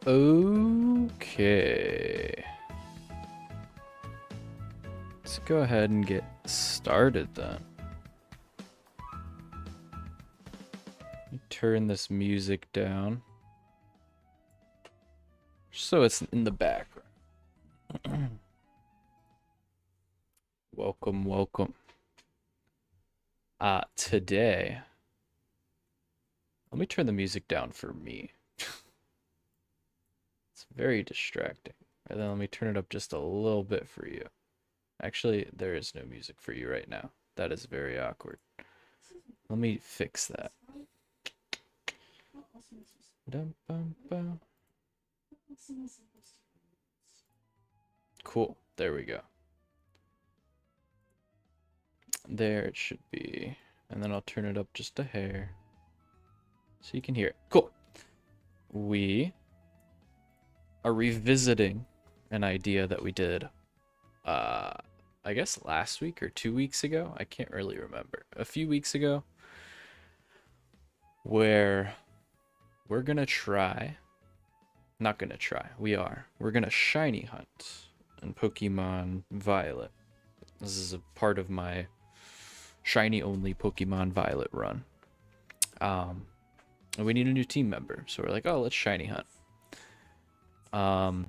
Okay. Let's go ahead and get started then. Let me turn this music down so it's in the background. Welcome, welcome. Today, let me turn the music down for me. It's very distracting. And then let me turn it up just a little bit for you. Actually, there is no music for you right now. That is very awkward. Let me fix that. Cool. There we go. There it should be. And then I'll turn it up just a hair so you can hear it. Cool. We are revisiting an idea that we did, I guess last week or 2 weeks ago. I can't really remember. A few weeks ago, where we're gonna try, not gonna try, we're gonna shiny hunt in Pokemon Violet. This is a part of my shiny only Pokemon Violet run. And we need a new team member, so we're like, oh, let's shiny hunt. And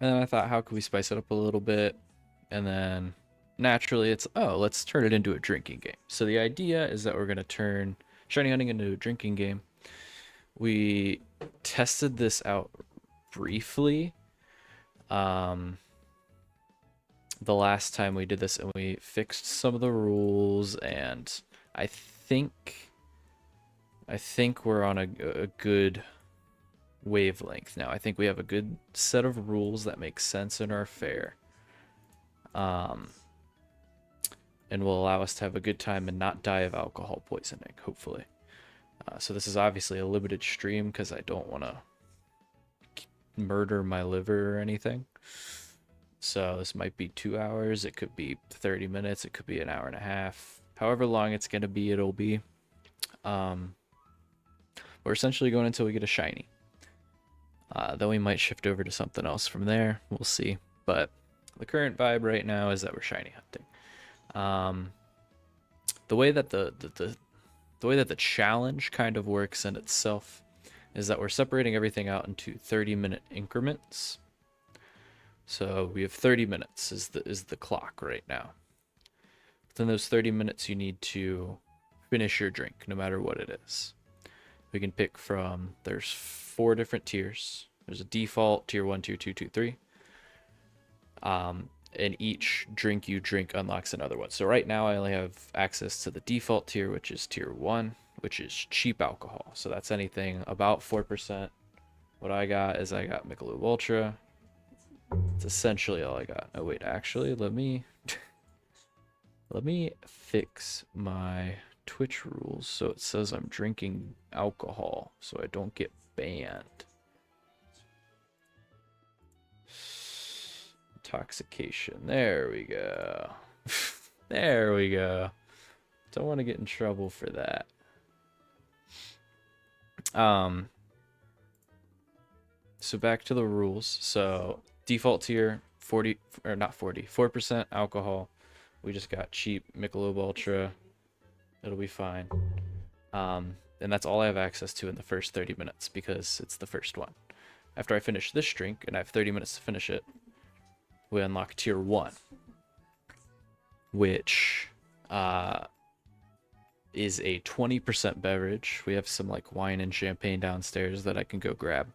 then I thought, how could we spice it up a little bit? And then naturally it's, oh, let's turn it into a drinking game. So the idea is that we're going to turn shiny hunting into a drinking game. We tested this out briefly the last time we did this, and we fixed some of the rules, and I think we're on a good wavelength now. I think we have a good set of rules that make sense and are fair, and will allow us to have a good time and not die of alcohol poisoning, hopefully. So this is obviously a limited stream because I don't want to murder my liver or anything. So this might be 2 hours, it could be 30 minutes, it could be an hour and a half. However long it's going to be, it'll be. We're essentially going until we get a shiny. Then we might shift over to something else from there. We'll see. But the current vibe right now is that we're shiny hunting. The way that the way that the challenge kind of works in itself is that we're separating everything out into 30-minute increments. So we have 30 minutes is the clock right now. Within those 30 minutes, you need to finish your drink, no matter what it is. We can pick from, there's 4 different tiers. There's a default, tier 1, tier 2, tier 3. And each drink you drink unlocks another one. So right now I only have access to the default tier, which is tier 1, which is cheap alcohol. So that's anything about 4%. What I got is I got Michelob Ultra. It's essentially all I got. Oh wait, actually, let me fix my Twitch rules so it says I'm drinking alcohol so I don't get banned. Intoxication. There we go. There we go. Don't want to get in trouble for that. So back to the rules. So default tier 40 or not 40, 4% alcohol. We just got cheap Michelob Ultra. It'll be fine. And that's all I have access to in the first 30 minutes because it's the first one. After I finish this drink, and I have 30 minutes to finish it, we unlock tier 1, which is a 20% beverage. We have some like wine and champagne downstairs that I can go grab.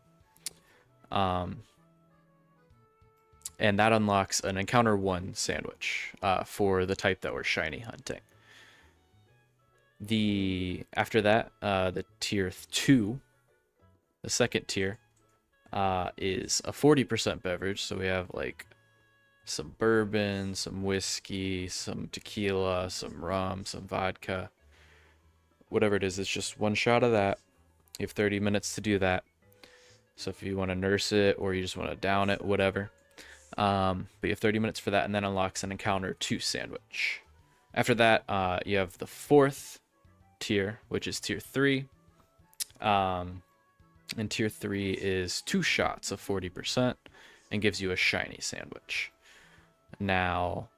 And that unlocks an encounter 1 sandwich for the type that we're shiny hunting. After that, the tier 2, the second tier, is a 40% beverage. So we have like some bourbon, some whiskey, some tequila, some rum, some vodka, whatever it is. It's just one shot of that. You have 30 minutes to do that. So if you want to nurse it or you just want to down it, whatever. But you have 30 minutes for that, and then unlocks an encounter 2 sandwich. After that, you have the 4th tier, which is tier 3. And tier 3 is 2 shots of 40% and gives you a shiny sandwich. Now,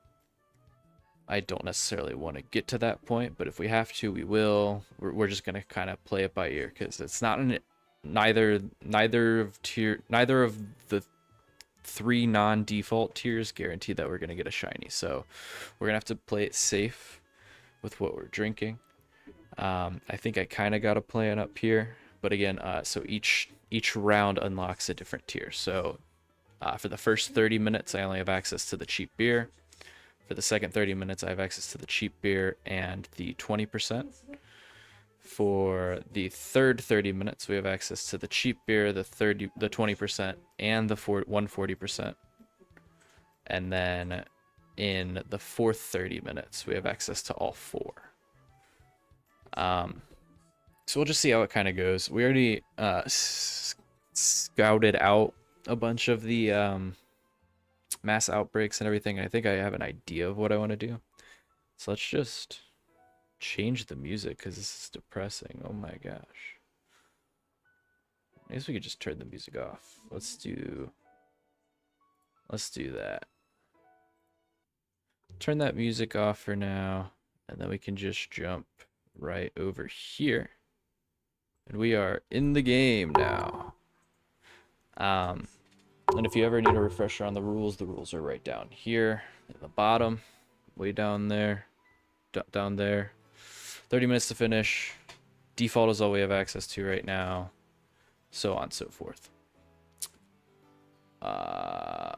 I don't necessarily want to get to that point, but if we have to, we will. We're just gonna kind of play it by ear because it's not neither of the 3 non-default tiers guarantee that we're gonna get a shiny. So we're gonna have to play it safe with what we're drinking. I think I kind of got a plan up here, but again, so each round unlocks a different tier. So for the first 30 minutes, I only have access to the cheap beer. For the second 30 minutes, I have access to the cheap beer and the 20%. For the third 30 minutes, we have access to the cheap beer, the 20%, and the 140%. And then in the fourth 30 minutes, we have access to all 4. So we'll just see how it kind of goes. We already scouted out a bunch of the mass outbreaks and everything. I think I have an idea of what I want to do. So let's just change the music because this is depressing. Oh my gosh. I guess we could just turn the music off. Let's do that. Turn that music off for now, and then we can just jump right over here. And we are in the game now. And if you ever need a refresher on the rules are right down here at the bottom, way down there, down there. 30 minutes to finish. Default is all we have access to right now, so on and so forth.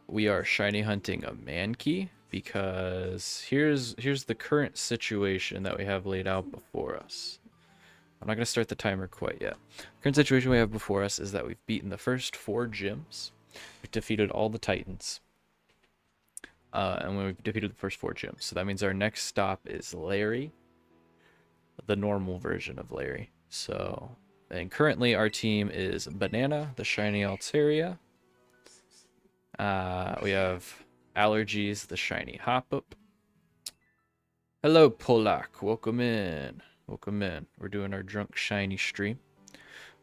We are shiny hunting a man key because here's the current situation that we have laid out before us. I'm not going to start the timer quite yet. The current situation we have before us is that we've beaten the first 4 gyms. We've defeated all the Titans. And we've defeated the first 4 gyms. So that means our next stop is Larry. The normal version of Larry. So, and currently our team is Banana, the shiny Altaria. We have Allergies, the shiny Hop-Up. Hello, Polak. Welcome in. Welcome in. We're doing our drunk shiny stream.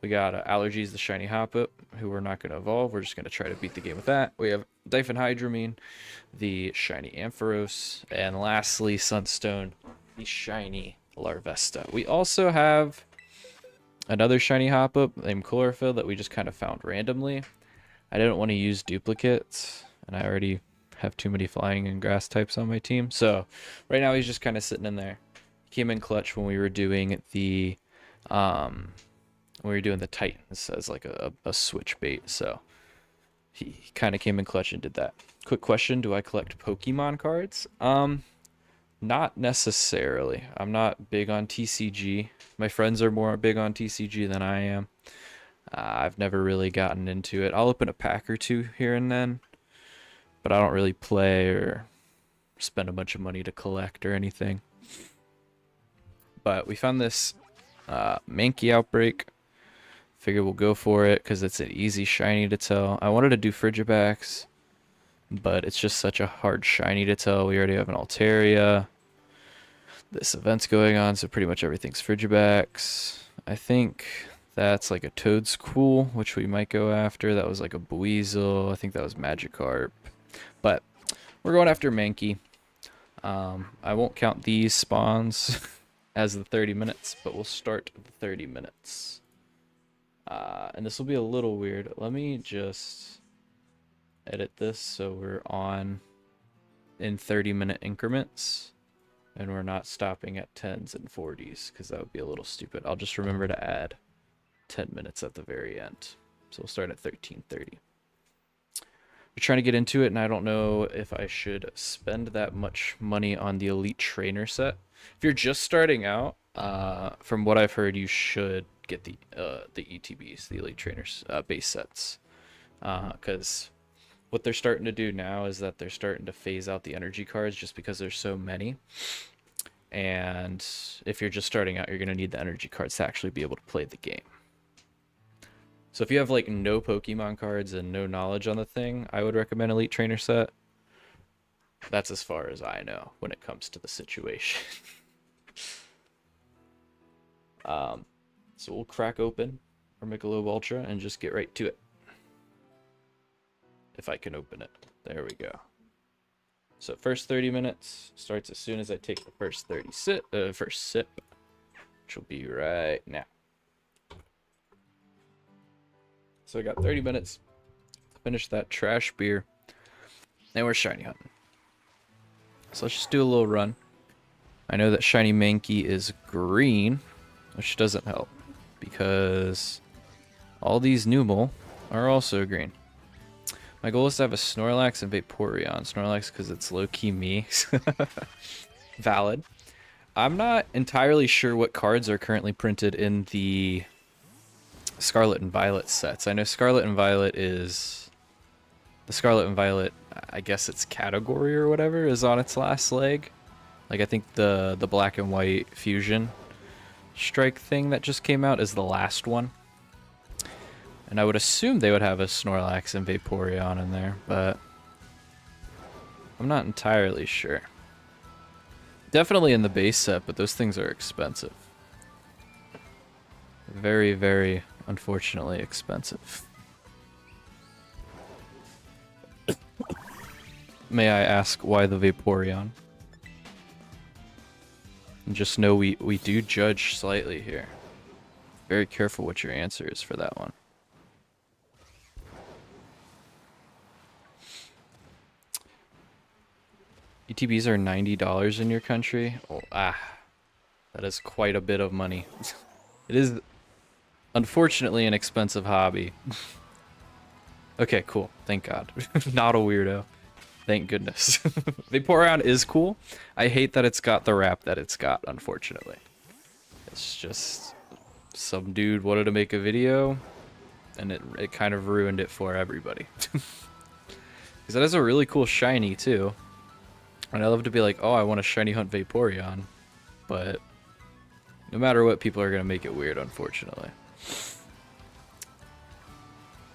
We got Allergies, the shiny Hop-Up, who we're not going to evolve. We're just going to try to beat the game with that. We have Diphenhydramine, the shiny Ampharos. And lastly, Sunstone, the shiny Larvesta. We also have another shiny Hop-Up named Chlorophyll that we just kind of found randomly. I didn't want to use duplicates, and I already have too many flying and grass types on my team. So right now he's just kind of sitting in there. He came in clutch when we were doing the Titans as like a switch bait. So he kind of came in clutch and did that. Quick question, do I collect Pokemon cards? Not necessarily. I'm not big on TCG. My friends are more big on TCG than I am. I've never really gotten into it. I'll open a pack or 2 here and then, but I don't really play or spend a bunch of money to collect or anything. But we found this Mankey outbreak. Figure we'll go for it because it's an easy shiny to tell. I wanted to do Frigibacks, but it's just such a hard shiny to tell. We already have an Altaria. This event's going on, so pretty much everything's Frigibacks. I think that's like a Toadstool, which we might go after. That was like a Buizel. I think that was Magikarp. But we're going after Mankey. I won't count these spawns as the 30 minutes, but we'll start the 30 minutes. And this will be a little weird. Let me just edit this so we're on in 30-minute increments. And we're not stopping at 10s and 40s, because that would be a little stupid. I'll just remember to add 10 minutes at the very end. So we'll start at 13:30. We're trying to get into it, and I don't know if I should spend that much money on the Elite Trainer set. If you're just starting out, from what I've heard, you should get the ETBs, the Elite Trainers base sets. Because what they're starting to do now is that they're starting to phase out the energy cards just because there's so many. And if you're just starting out, you're going to need the energy cards to actually be able to play the game. So if you have like no Pokemon cards and no knowledge on the thing, I would recommend Elite Trainer set. That's as far as I know when it comes to the situation. So we'll crack open or Michelob Ultra and just get right to it. If I can open it. There we go. So first 30 minutes starts as soon as I take the first first sip, which will be right now. So I got 30 minutes to finish that trash beer. Then we're shiny hunting. So let's just do a little run. I know that shiny Mankey is green, which doesn't help because all these Numel are also green. My goal is to have a Snorlax and Vaporeon. Snorlax because it's low-key me. Valid. I'm not entirely sure what cards are currently printed in the Scarlet and Violet sets. I know Scarlet and Violet is... The Scarlet and Violet, I guess its category or whatever, is on its last leg. Like, I think the black and white fusion strike thing that just came out is the last one. And I would assume they would have a Snorlax and Vaporeon in there, but I'm not entirely sure. Definitely in the base set, but those things are expensive. Very, very unfortunately expensive. May I ask why the Vaporeon? And just know we do judge slightly here. Very careful what your answer is for that one. ETBs are $90 in your country? Oh, that is quite a bit of money. It is, unfortunately, an expensive hobby. Okay, cool. Thank God. Not a weirdo. Thank goodness. Vaporeon is cool. I hate that it's got the rap that it's got, unfortunately. It's just some dude wanted to make a video, and it kind of ruined it for everybody. Because that is a really cool shiny, too. And I love to be like, oh, I want a shiny hunt Vaporeon. But no matter what, people are going to make it weird, unfortunately.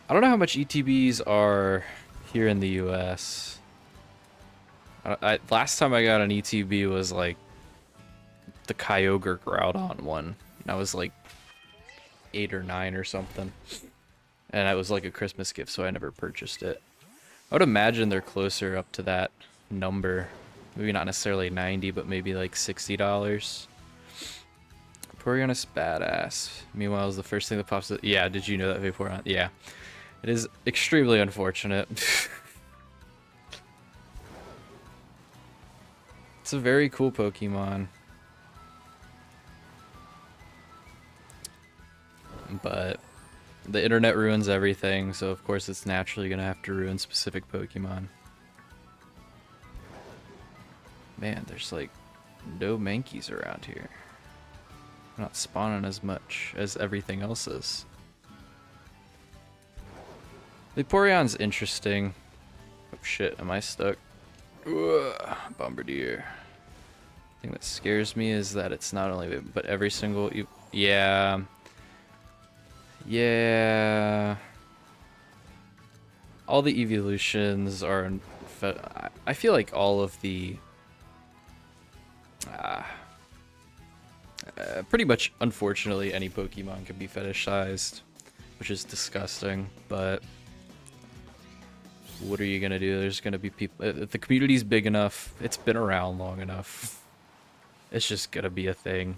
I don't know how much ETBs are here in the US. Last time I got an ETB was like the Kyogre Groudon one. I was like 8 or 9 or something. And it was like a Christmas gift, so I never purchased it. I would imagine they're closer up to that number. Maybe not necessarily 90, but maybe like $60. Vaporeon is badass. Meanwhile, is the first thing that pops up. Yeah, did you know that Vaporeon? Yeah. It is extremely unfortunate. It's a very cool Pokemon. But the internet ruins everything, so of course it's naturally going to have to ruin specific Pokemon. Man, there's like no Mankeys around here. They're not spawning as much as everything else is. Vaporeon's interesting. Oh shit, am I stuck? Ugh, Bombardier. The thing that scares me is that it's not only, but every single... Yeah. Yeah. All the evolutions are... I feel like all of the... pretty much, unfortunately, any Pokemon can be fetishized, which is disgusting, but what are you gonna do? There's gonna be people... If the community's big enough, it's been around long enough, it's just gonna be a thing.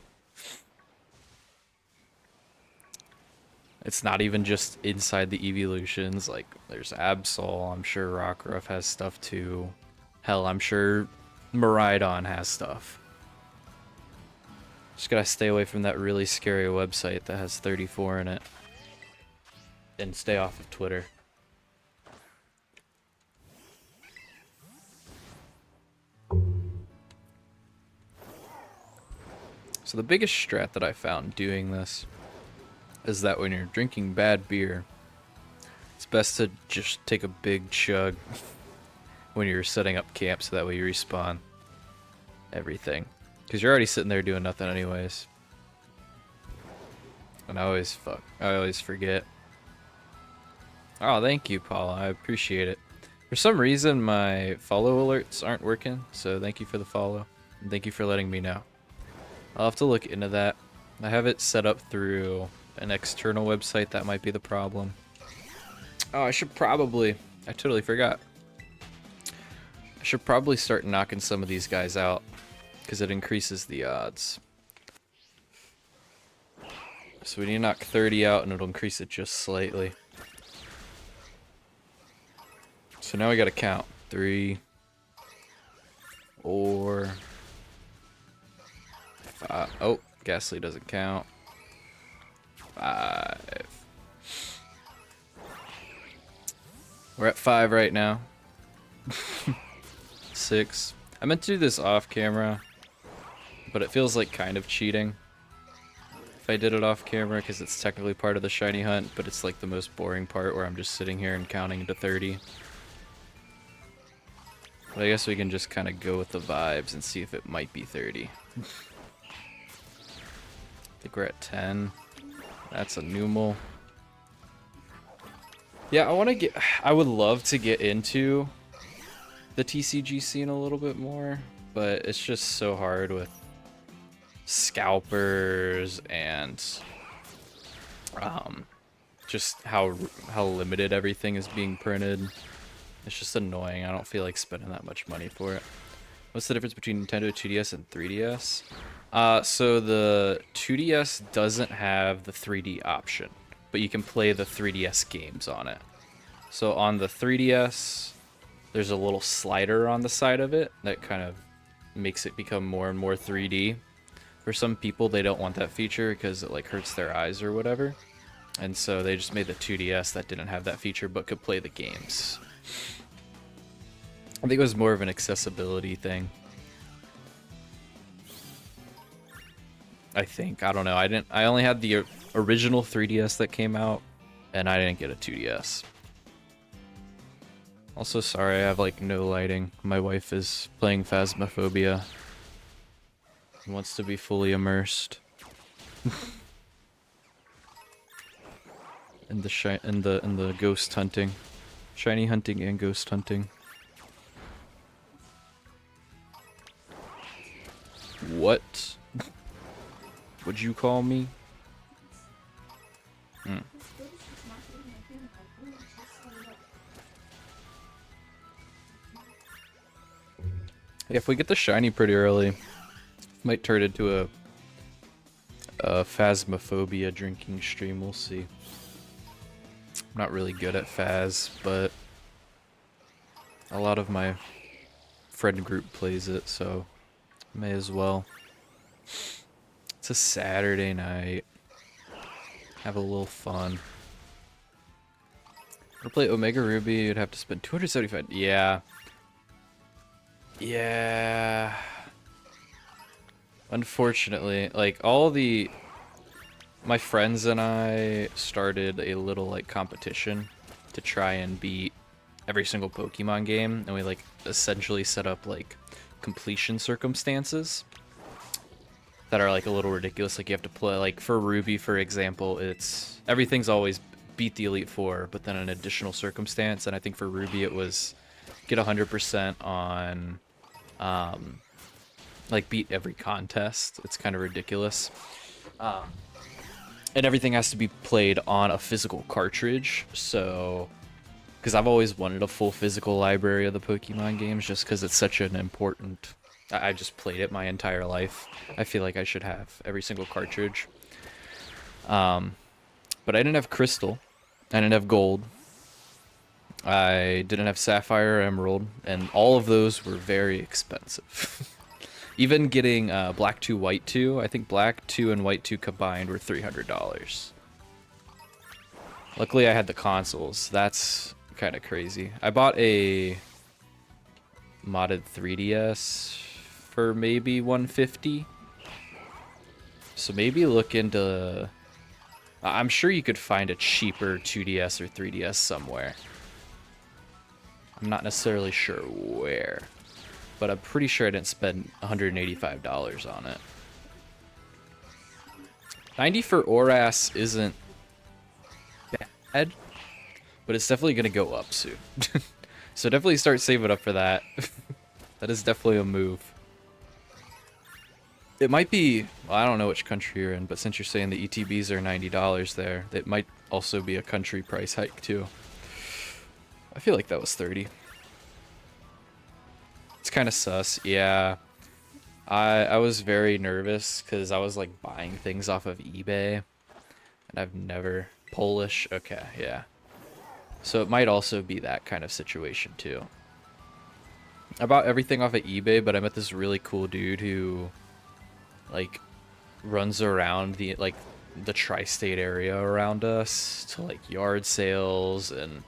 It's not even just inside the evolutions, like, there's Absol, I'm sure Rockruff has stuff too. Hell, I'm sure Miraidon has stuff. Just gotta stay away from that really scary website that has 34 in it. And stay off of Twitter. So the biggest strat that I found doing this is that when you're drinking bad beer, it's best to just take a big chug when you're setting up camp so that way you respawn everything. Because you're already sitting there doing nothing anyways. And I always forget. Oh, thank you, Paula. I appreciate it. For some reason, my follow alerts aren't working, so thank you for the follow. And thank you for letting me know. I'll have to look into that. I have it set up through an external website, that might be the problem. Oh, I totally forgot. I should probably start knocking some of these guys out, because it increases the odds. So we need to knock 30 out, and it'll increase it just slightly. So now we gotta count. 3, 4, 5. Oh, Ghastly doesn't count. 5. We're at 5 right now. 6. I meant to do this off camera, but it feels like kind of cheating if I did it off camera, because it's technically part of the shiny hunt, but it's like the most boring part where I'm just sitting here and counting to 30. But I guess we can just kind of go with the vibes and see if it might be 30. I think we're at 10. That's a numal. Yeah, I would love to get into the TCG scene a little bit more, but it's just so hard with scalpers and just how limited everything is being printed. It's just annoying. I don't feel like spending that much money for it. What's the difference between Nintendo 2DS and 3DS? So the 2DS doesn't have the 3D option, but you can play the 3DS games on it. So on the 3DS, there's a little slider on the side of it that kind of makes it become more and more 3D. For some people, they don't want that feature because it like hurts their eyes or whatever. And so they just made the 2DS that didn't have that feature but could play the games. I think it was more of an accessibility thing. I think. I don't know. I only had the original 3DS that came out, and I didn't get a 2DS. Also, sorry, I have like no lighting. My wife is playing Phasmophobia. Wants to be fully immersed. in the ghost hunting. Shiny hunting and ghost hunting. What would you call me? If we get the shiny pretty early, might turn into a Phasmophobia drinking stream. We'll see. I'm not really good at Phas, but a lot of my friend group plays it, so may as well. It's a Saturday night. Have a little fun. To play Omega Ruby, you'd have to spend 275. Yeah. Yeah. Unfortunately, like my friends and I started a little like competition to try and beat every single Pokemon game, and we like essentially set up like completion circumstances that are like a little ridiculous. Like you have to play, like for Ruby, for example, it's everything's always beat the Elite Four, but then an additional circumstance. And I think for Ruby it was get 100% on like beat every contest. It's kind of ridiculous. And everything has to be played on a physical cartridge. So, because I've always wanted a full physical library of the Pokemon games, just because it's such an important. I just played it my entire life. I feel like I should have every single cartridge. But I didn't have Crystal. I didn't have Gold. I didn't have Sapphire or Emerald, and all of those were very expensive. Even getting Black 2, White 2, I think Black 2 and White 2 combined were $300. Luckily, I had the consoles. That's kind of crazy. I bought a modded 3DS for maybe $150. So maybe look into. I'm sure you could find a cheaper 2DS or 3DS somewhere. I'm not necessarily sure where, but I'm pretty sure I didn't spend $185 on it. 90 for Oras isn't bad, but it's definitely going to go up soon. So definitely start saving up for that. That is definitely a move. It might be, well, I don't know which country you're in, but since you're saying the ETBs are $90 there, it might also be a country price hike too. I feel like that was 30. It's kind of sus. Yeah. I was very nervous because I was like buying things off of eBay and I've never Polish. Okay, yeah. So it might also be that kind of situation too. I bought everything off of eBay, but I met this really cool dude who like runs around the tri-state area around us to like yard sales and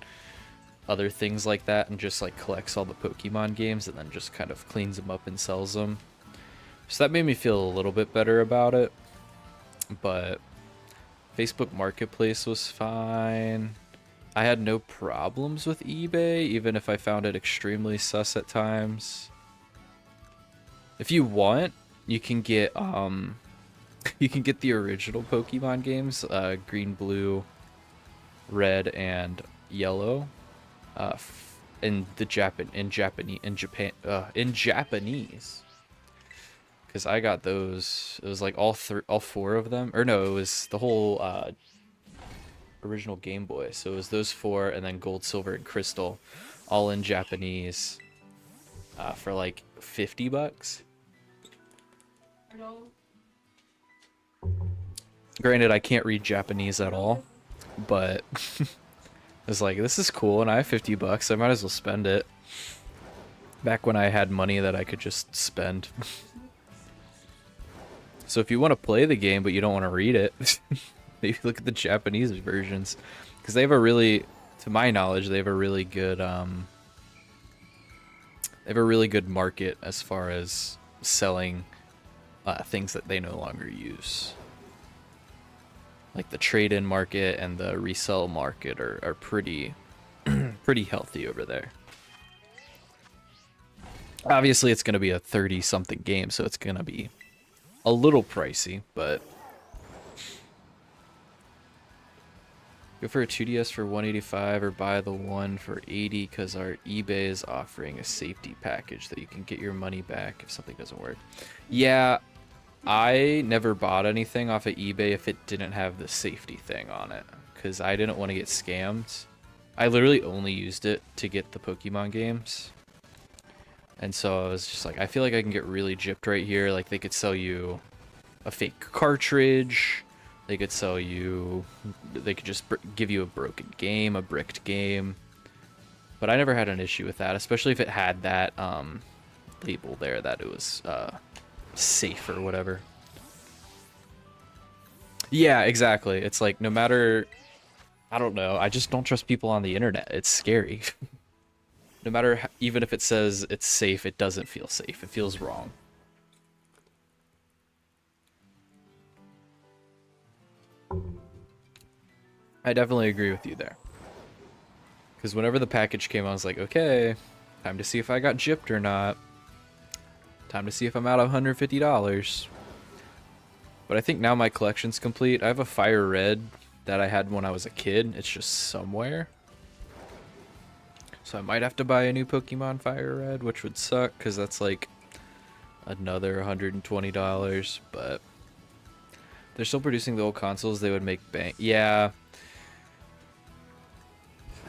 other things like that, and just like collects all the Pokemon games and then just kind of cleans them up and sells them. So that made me feel a little bit better about it. But Facebook Marketplace was fine. I had no problems with eBay, even if I found it extremely sus at times. If you want, you can get you can get the original Pokemon games, green, blue, red, and yellow, in Japanese. Because I got those. It was like all four of them, or no, it was the whole original Game Boy. So it was those four, and then Gold, Silver, and Crystal, all in Japanese, for like $50. Granted, I can't read Japanese at all, but I was like, this is cool, and I have $50. I might as well spend it. Back when I had money that I could just spend. So if you want to play the game but you don't want to read it, maybe look at the Japanese versions, because they have a really, to my knowledge, they have a really good market as far as selling things that they no longer use. Like the trade-in market and the resell market are pretty pretty healthy over there. Obviously it's going to be a 30-something game, so it's going to be a little pricey, but go for a 2DS for $185 or buy the one for $80 because our eBay is offering a safety package that you can get your money back if something doesn't work. Yeah, I never bought anything off of eBay if it didn't have the safety thing on it, because I didn't want to get scammed. I literally only used it to get the Pokemon games. And so I was just like, I feel like I can get really gypped right here. Like, they could sell you a fake cartridge. They could sell you... They could just give you a broken game, a bricked game. But I never had an issue with that, especially if it had that label there that it was safe or whatever. Yeah, exactly. It's like, no matter... I don't know. I just don't trust people on the internet. It's scary. No matter, even if it says it's safe, it doesn't feel safe. It feels wrong. I definitely agree with you there. Because whenever the package came, I was like, okay, time to see if I got gypped or not. Time to see if I'm out of $150. But I think now my collection's complete. I have a Fire Red that I had when I was a kid. It's just somewhere. So I might have to buy a new Pokemon Fire Red, which would suck, because that's like another $120, but they're still producing the old consoles. They would make bank. Yeah,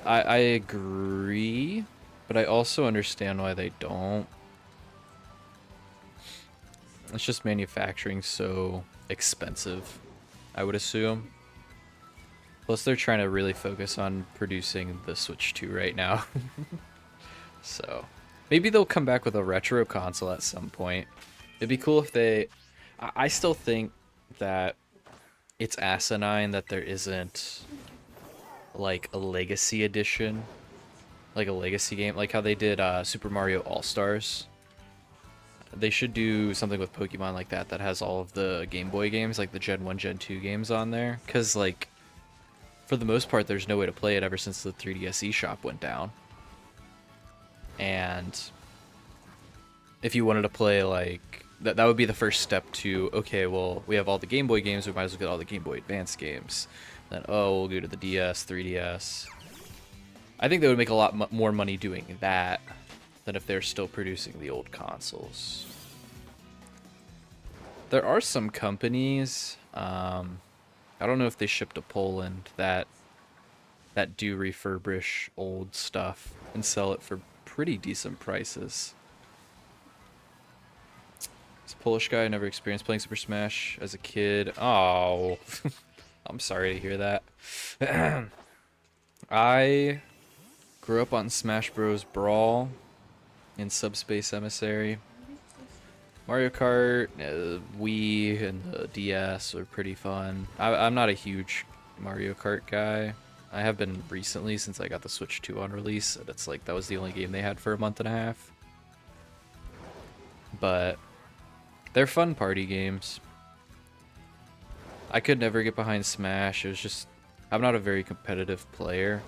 I agree, but I also understand why they don't. It's just manufacturing so expensive, I would assume. Plus, they're trying to really focus on producing the Switch 2 right now. So, maybe they'll come back with a retro console at some point. It'd be cool if they... I still think that it's asinine that there isn't, like, a Legacy edition. Like a Legacy game. Like how they did Super Mario All-Stars. They should do something with Pokemon like that that has all of the Game Boy games, like the Gen 1, Gen 2 games on there. Because, like... for the most part, there's no way to play it ever since the 3DS eShop went down. And if you wanted to play, like... That would be the first step to, okay, well, we have all the Game Boy games, we might as well get all the Game Boy Advance games. Then, oh, we'll go to the DS, 3DS. I think they would make a lot more money doing that than if they're still producing the old consoles. There are some companies, I don't know if they ship to Poland, that do refurbish old stuff and sell it for pretty decent prices. This Polish guy never experienced playing Super Smash as a kid. Oh, I'm sorry to hear that. I grew up on Smash Bros. Brawl and Subspace Emissary. Mario Kart, Wii, and the DS are pretty fun. I'm not a huge Mario Kart guy. I have been recently since I got the Switch 2 on release, and it's like that was the only game they had for a month and a half. But they're fun party games. I could never get behind Smash. It was just, I'm not a very competitive player.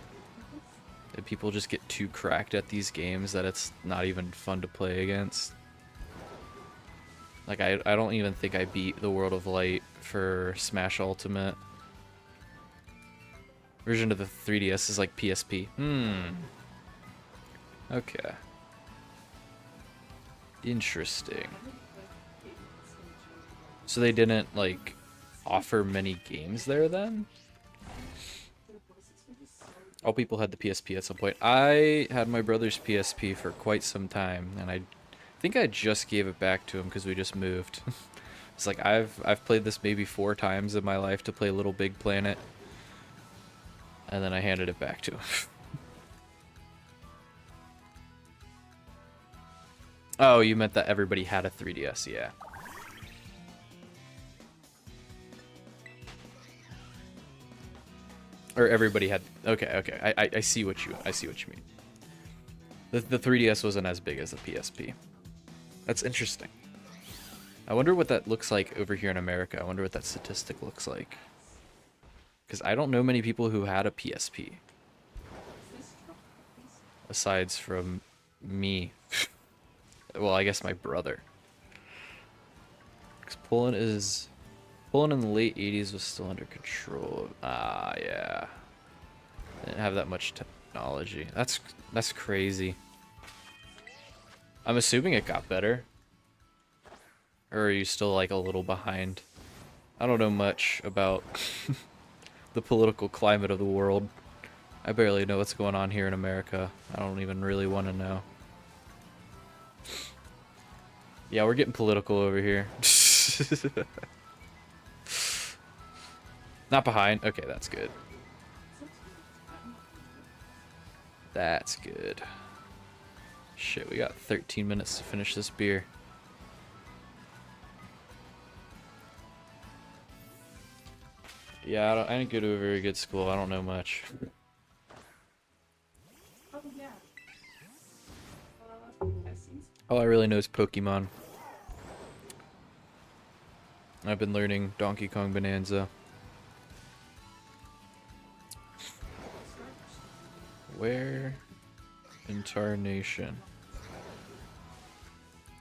And people just get too cracked at these games that it's not even fun to play against. Like, I don't even think I beat the World of Light for Smash Ultimate. Version of the 3DS is like PSP. Okay. Interesting. So they didn't, like, offer many games there then? All people had the PSP at some point. I had my brother's PSP for quite some time, and I think I just gave it back to him because we just moved. It's like I've played this maybe 4 times in my life to play Little Big Planet, and then I handed it back to him. Oh, you meant that everybody had a 3DS, yeah. Or everybody had. Okay. I see what you mean. The 3DS wasn't as big as the PSP. That's interesting. I wonder what that looks like over here in America. I wonder what that statistic looks like. Because I don't know many people who had a PSP. Aside from me. Well, I guess my brother. Because Poland in the late 80s was still under control. Ah, yeah. Didn't have that much technology. That's crazy. I'm assuming it got better. Or are you still like a little behind? I don't know much about the political climate of the world. I barely know what's going on here in America. I don't even really want to know. Yeah, we're getting political over here. Not behind. Okay, that's good. That's good. Shit, we got 13 minutes to finish this beer. Yeah, I didn't go to a very good school. I don't know much. All I really know is Pokemon. I've been learning Donkey Kong Bonanza. Where in tarnation?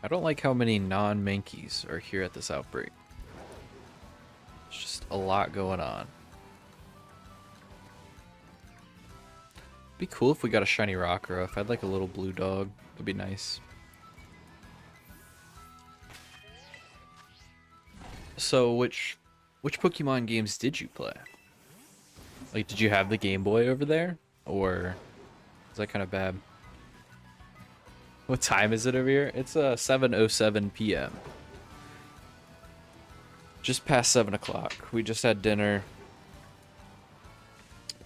I don't like how many non-Mankeys are here at this outbreak. It's just a lot going on. It'd be cool if we got a shiny Rockruff. If I'd like a little blue dog, it'd be nice. So which Pokemon games did you play? Like, did you have the Game Boy over there? Or is that kind of bad? What time is it over here? It's 7:07 p.m. Just past 7 o'clock. We just had dinner.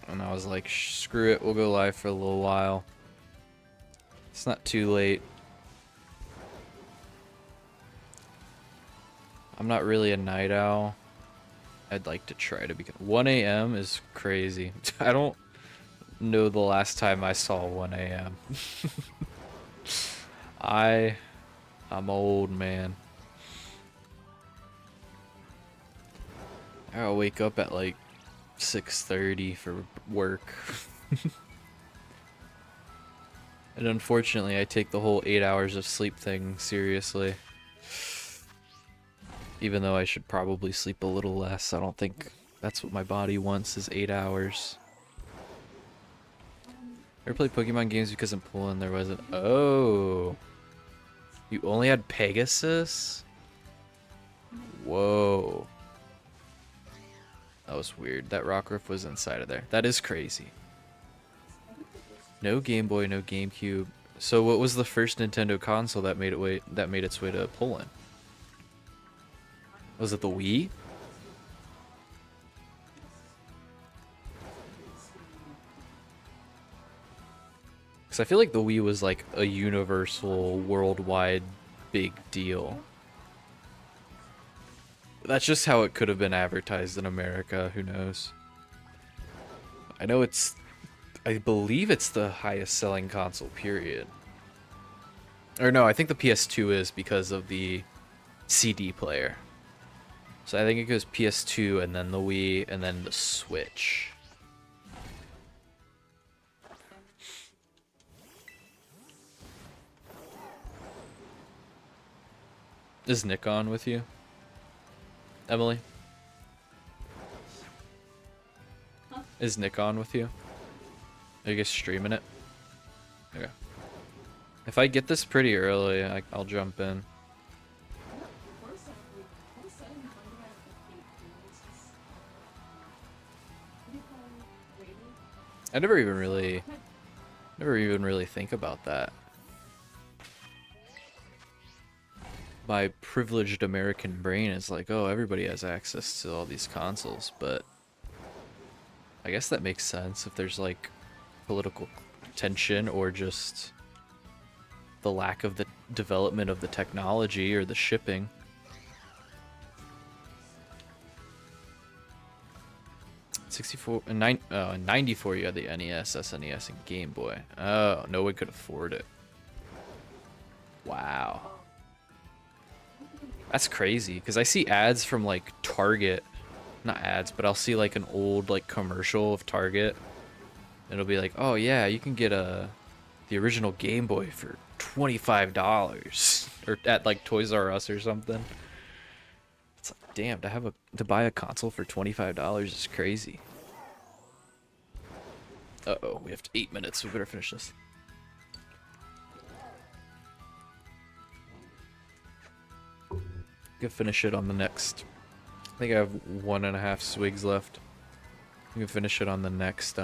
And I was like, screw it, we'll go live for a little while. It's not too late. I'm not really a night owl. I'd like to try to become. 1 a.m. is crazy. I don't know the last time I saw 1 a.m. I'm old, man. I'll wake up at like 6:30 for work. And unfortunately, I take the whole 8 hours of sleep thing seriously. Even though I should probably sleep a little less. I don't think that's what my body wants, is 8 hours. Ever played Pokemon games because in Poland there wasn't... Oh! You only had Pegasus? Whoa. That was weird. That rock riff was inside of there. That is crazy. No Game Boy, no GameCube. So what was the first Nintendo console that made its way to Poland? Was it the Wii? Because I feel like the Wii was like a universal, worldwide big deal. That's just how it could have been advertised in America. Who knows? I know I believe it's the highest selling console, period. Or no, I think the PS2 is because of the CD player. So I think it goes PS2 and then the Wii and then the Switch. Is Nick on with you? Emily? Is Nick on with you? Are you guys streaming it? Okay. If I get this pretty early, I'll jump in. I never even really think about that. My privileged American brain is like, oh, everybody has access to all these consoles, but I guess that makes sense if there's like political tension or just the lack of the development of the technology or the shipping. And 94 you had the NES, SNES, and Game Boy. Oh, no one could afford it. Wow. That's crazy, because I see ads from like Target. Not ads, but I'll see like an old like commercial of Target. And it'll be like, oh yeah, you can get the original Game Boy for $25. Or at like Toys R Us or something. It's like, damn, to buy a console for $25 is crazy. Uh-oh, we have 8 minutes, we better finish this. Can finish it on the next. I think I have 1.5 swigs left. We can finish it on the next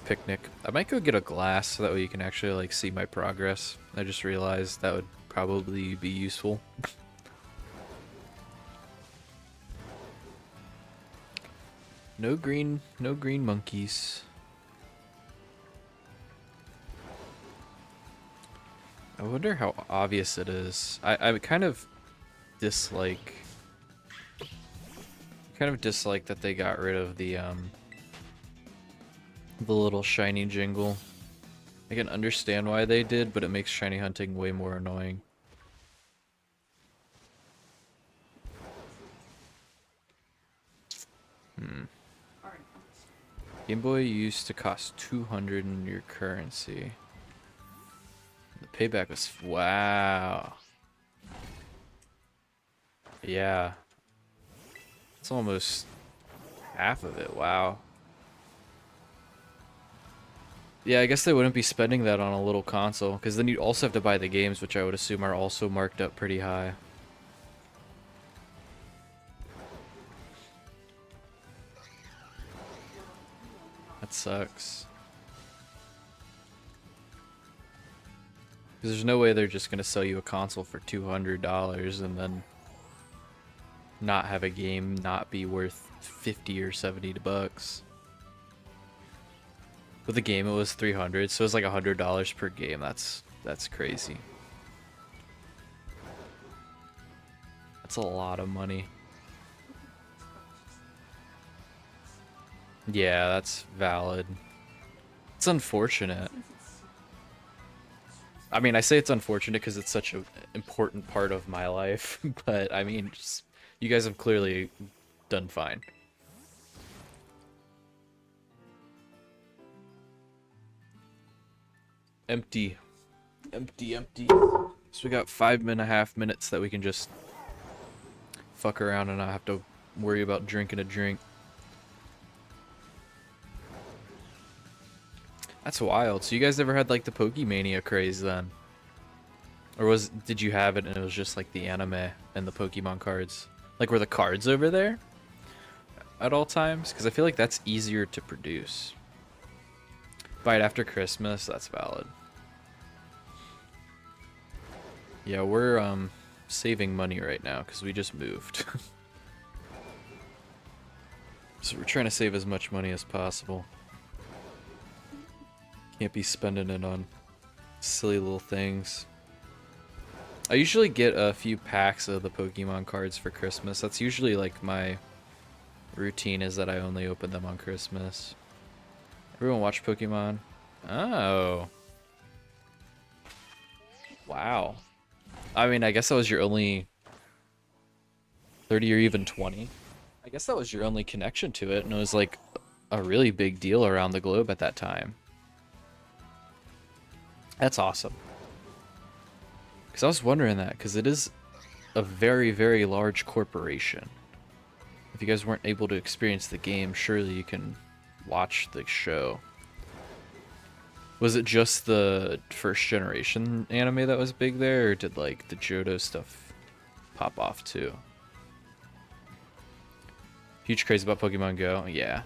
picnic. I might go get a glass so that way you can actually like see my progress. I just realized that would probably be useful. No green monkeys. I wonder how obvious it is. I kind of dislike that they got rid of the little shiny jingle. I can understand why they did, but it makes shiny hunting way more annoying. Game Boy used to cost 200 in your currency. The payback was wow. Yeah. It's almost half of it. Wow. Yeah, I guess they wouldn't be spending that on a little console, because then you'd also have to buy the games, which I would assume are also marked up pretty high. That sucks. Because there's no way they're just going to sell you a console for $200 and then not have a game not be worth 50 or 70 bucks. With the game it was 300, so it's like $100 per game. That's crazy. That's a lot of money. Yeah, that's valid. It's unfortunate. I mean, I say it's unfortunate because it's such an important part of my life, but I mean, just, you guys have clearly done fine. Empty. Empty, empty. So we got 5.5 minutes that we can just fuck around and not have to worry about drinking a drink. That's wild. So you guys never had like the Pokemania craze then? Or did you have it and it was just like the anime and the Pokemon cards? Like were the cards over there at all times? Because I feel like that's easier to produce. Buy it after Christmas, that's valid. Yeah, we're saving money right now because we just moved. So we're trying to save as much money as possible. Can't be spending it on silly little things. I usually get a few packs of the Pokemon cards for Christmas. That's usually like my routine, is that I only open them on Christmas. Everyone watch Pokemon? Oh. Wow. I mean, I guess that was your only 30 or even 20. I guess that was your only connection to it, and it was like a really big deal around the globe at that time. That's awesome. Because I was wondering that, because it is a very, very large corporation. If you guys weren't able to experience the game, surely you can watch the show. Was it just the first generation anime that was big there, or did like the Johto stuff pop off too? Huge craze about Pokemon Go, yeah.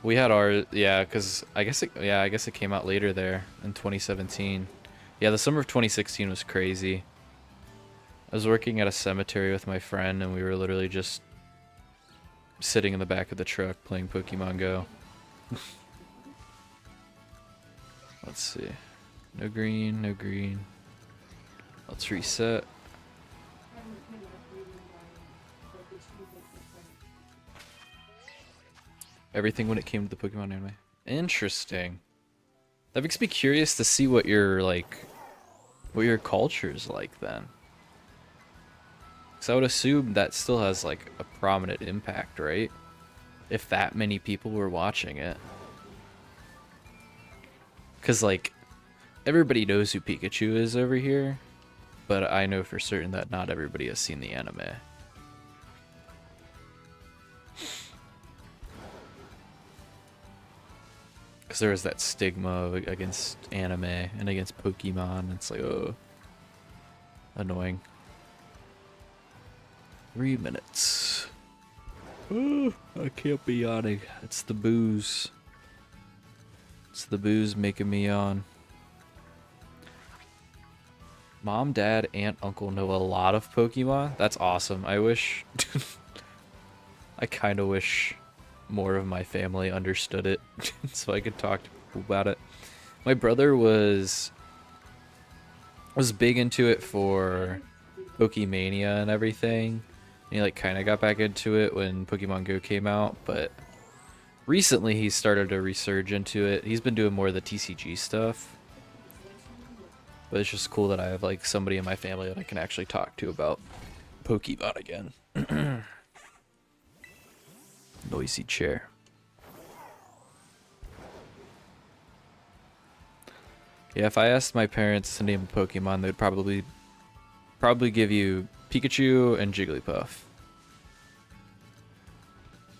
We had our, yeah, because I guess it came out later there in 2017. Yeah, the summer of 2016 was crazy. I was working at a cemetery with my friend, and we were literally just sitting in the back of the truck playing Pokemon Go. Let's see. No green, no green. Let's reset. Everything when it came to the Pokemon anime. Interesting. That makes me curious to see what your culture's like then. Because I would assume that still has like a prominent impact, right? If that many people were watching it. Because like, everybody knows who Pikachu is over here, but I know for certain that not everybody has seen the anime. Because there was that stigma against anime and against Pokemon. It's like, oh, annoying. 3 minutes. Oh, I can't be yawning. It's the booze. It's the booze making me yawn. Mom, dad, aunt, uncle know a lot of Pokemon. That's awesome. I wish... I kind of wish more of my family understood it so I could talk to people about it. My brother was big into it for Pokemania and everything. And he like kind of got back into it when Pokemon Go came out, but recently he started to resurge into it. He's been doing more of the TCG stuff. But it's just cool that I have like somebody in my family that I can actually talk to about Pokemon again. Noisy chair. Yeah, if I asked my parents to name a Pokemon, they'd probably give you Pikachu and Jigglypuff.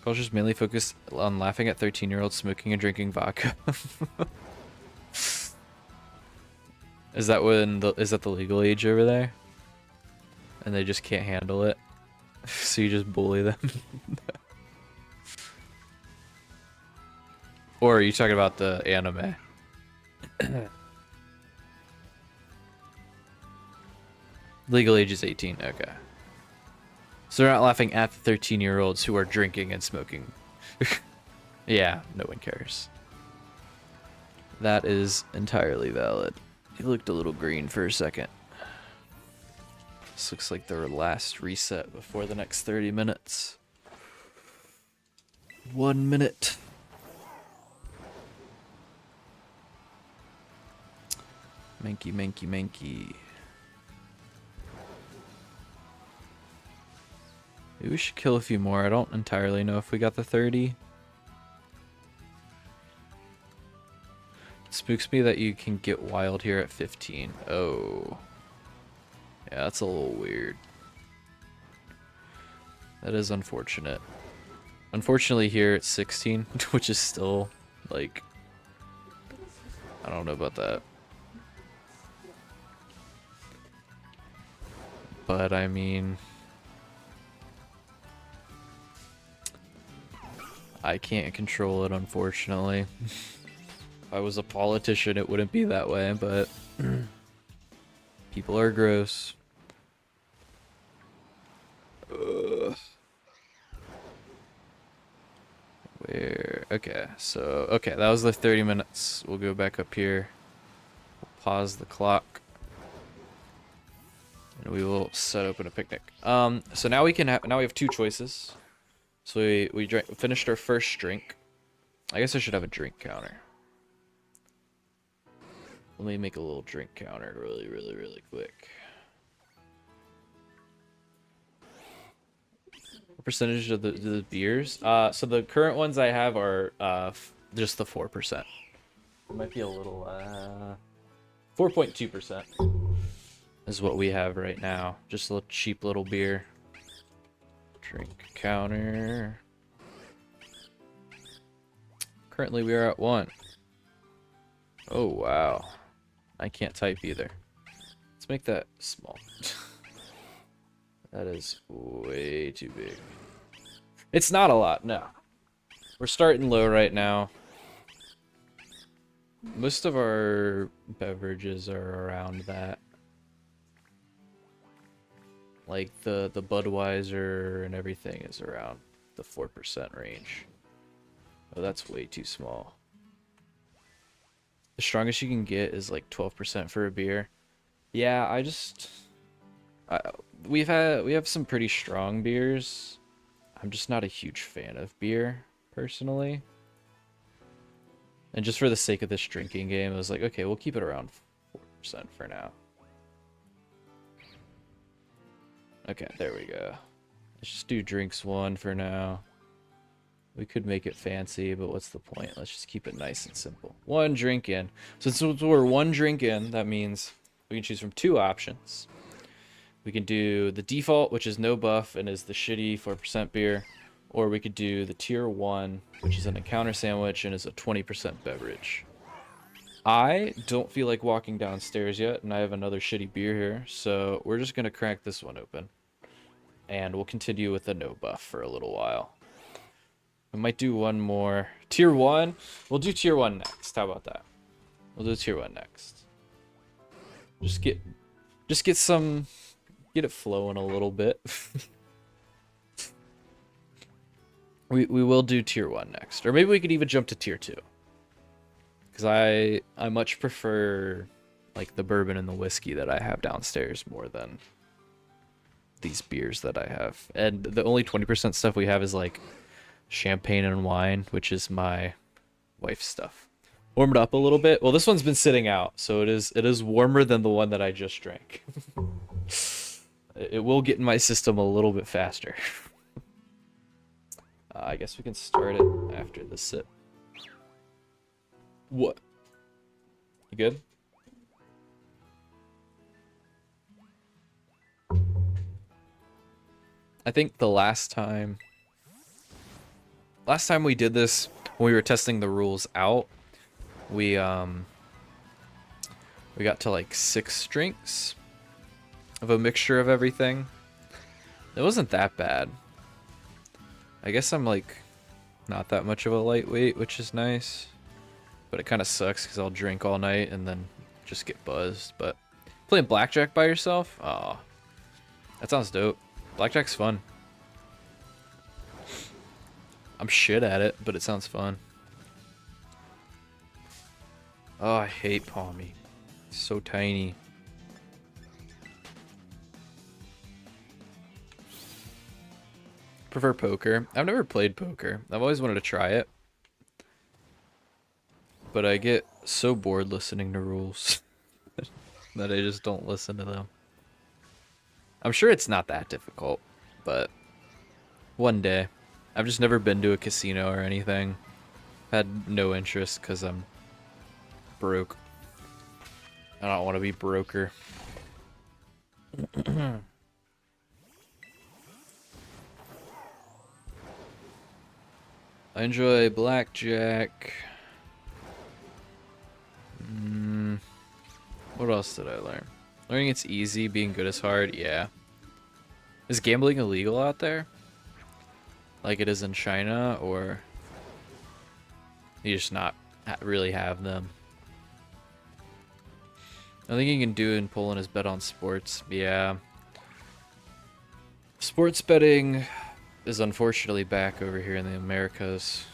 Culture's mainly focused on laughing at 13-year-olds smoking and drinking vodka. Is that the legal age over there? And they just can't handle it? So you just bully them? Or are you talking about the anime? Legal age is 18, okay. So they're not laughing at the 13-year-olds who are drinking and smoking. Yeah, no one cares. That is entirely valid. He looked a little green for a second. This looks like their last reset before the next 30 minutes. 1 minute. Mankey, mankey, mankey. Maybe we should kill a few more. I don't entirely know if we got the 30. It spooks me that you can get wild here at 15. Oh. Yeah, that's a little weird. That is unfortunate. Unfortunately here it's 16, which is still, like... I don't know about that. but I mean, I can't control it, unfortunately. If I was a politician, it wouldn't be that way, but people are gross. Ugh. Where? Okay, so, okay, that was the 30 minutes. We'll go back up here. We'll pause the clock. And we will set open a picnic. So now we have two choices. So we finished our first drink. I guess I should have a drink counter. Let me make a little drink counter really quick. What percentage of the beers? So the current ones I have are just the 4%. It might be a little 4.2% is what we have right now. Just a little cheap little beer. Drink counter. Currently we are at 1. Oh wow. I can't type either. Let's make that small. That is way too big. It's not a lot, no. We're starting low right now. Most of our beverages are around that. Like the Budweiser and everything is around the 4% range. Oh, that's way too small. The strongest you can get is like 12% for a beer. Yeah, we have some pretty strong beers. I'm just not a huge fan of beer, personally. And just for the sake of this drinking game, I was like, okay, we'll keep it around 4% for now. Okay, there we go. Let's just do drinks 1 for now. We could make it fancy, but what's the point? Let's just keep it nice and simple. 1 drink in. So since we're 1 drink in, that means we can choose from 2 options. We can do the default, which is no buff and is the shitty 4% beer. Or we could do the tier 1, which is an encounter sandwich and is a 20% beverage. I don't feel like walking downstairs yet, and I have another shitty beer here, so we're just going to crack this one open. And we'll continue with the no buff for a little while. We might do one more. Tier 1? We'll do tier 1 next. How about that? We'll do tier 1 next. Just get it flowing a little bit. we will do tier 1 next. Or maybe we could even jump to tier 2. Because I much prefer like the bourbon and the whiskey that I have downstairs more than these beers that I have. And the only 20% stuff we have is like champagne and wine, which is my wife's stuff. Warm it up a little bit. Well, this one's been sitting out, so it is warmer than the one that I just drank. It will get in my system a little bit faster. I guess we can start it after the sip. What? You good? I think the last time we did this, when we were testing the rules out, we got to like 6 drinks of a mixture of everything. It wasn't that bad. I guess I'm like not that much of a lightweight, which is nice. But it kind of sucks because I'll drink all night and then just get buzzed. But playing blackjack by yourself? Oh, that sounds dope. Blackjack's fun. I'm shit at it, but it sounds fun. Oh, I hate Palmy. It's so tiny. Prefer poker. I've never played poker. I've always wanted to try it. But I get so bored listening to rules that I just don't listen to them. I'm sure it's not that difficult, but one day. I've just never been to a casino or anything. Had no interest because I'm broke. I don't want to be broker. I enjoy blackjack. What else did I learn? Learning it's easy, being good is hard, yeah. Is gambling illegal out there? Like it is in China, or you just not really have them? I think you can do in Poland is bet on sports. Yeah. Sports betting is unfortunately back over here in the Americas.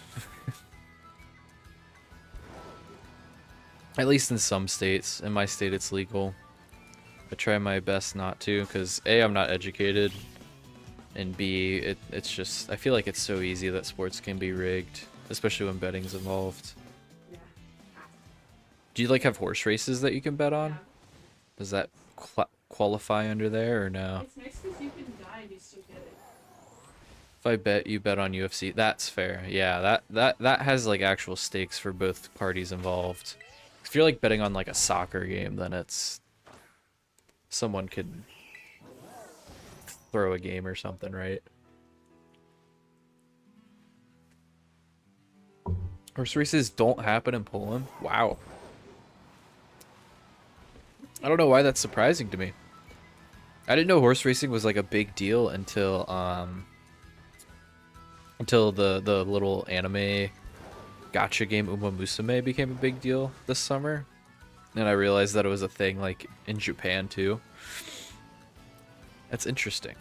At least in some states. In my state, it's legal. I try my best not to, because A, I'm not educated, and B, it's just, I feel like it's so easy that sports can be rigged, especially when betting's involved. Do you like have horse races that you can bet on? Does that qualify under there or no? It's nice because you can die and you still get it. If I bet you bet on UFC, that's fair. Yeah, that has like actual stakes for both parties involved. If you're like betting on like a soccer game, then it's someone could throw a game or something, right? Horse races don't happen in Poland? Wow. I don't know why that's surprising to me. I didn't know horse racing was like a big deal until the little anime gacha game Uma Musume became a big deal this summer. And I realized that it was a thing like in Japan too. That's interesting.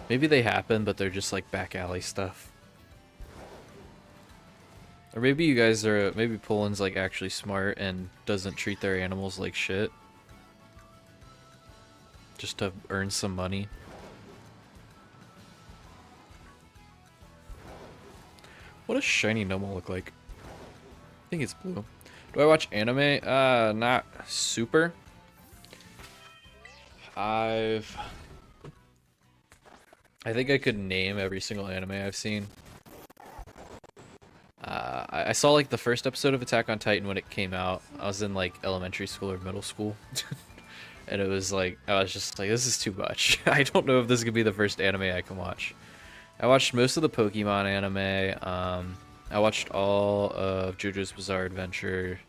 Maybe they happen, but they're just like back alley stuff. Or maybe you guys are, maybe Poland's like actually smart and doesn't treat their animals like shit. Just to earn some money. What does shiny Nomo look like? I think it's blue. Do I watch anime? Not super. I think I could name every single anime I've seen. I saw like the first episode of Attack on Titan when it came out. I was in like elementary school or middle school. And it was like, I was just like, this is too much. I don't know if this could be the first anime I can watch. I watched most of the Pokemon anime. I watched all of JoJo's Bizarre Adventure.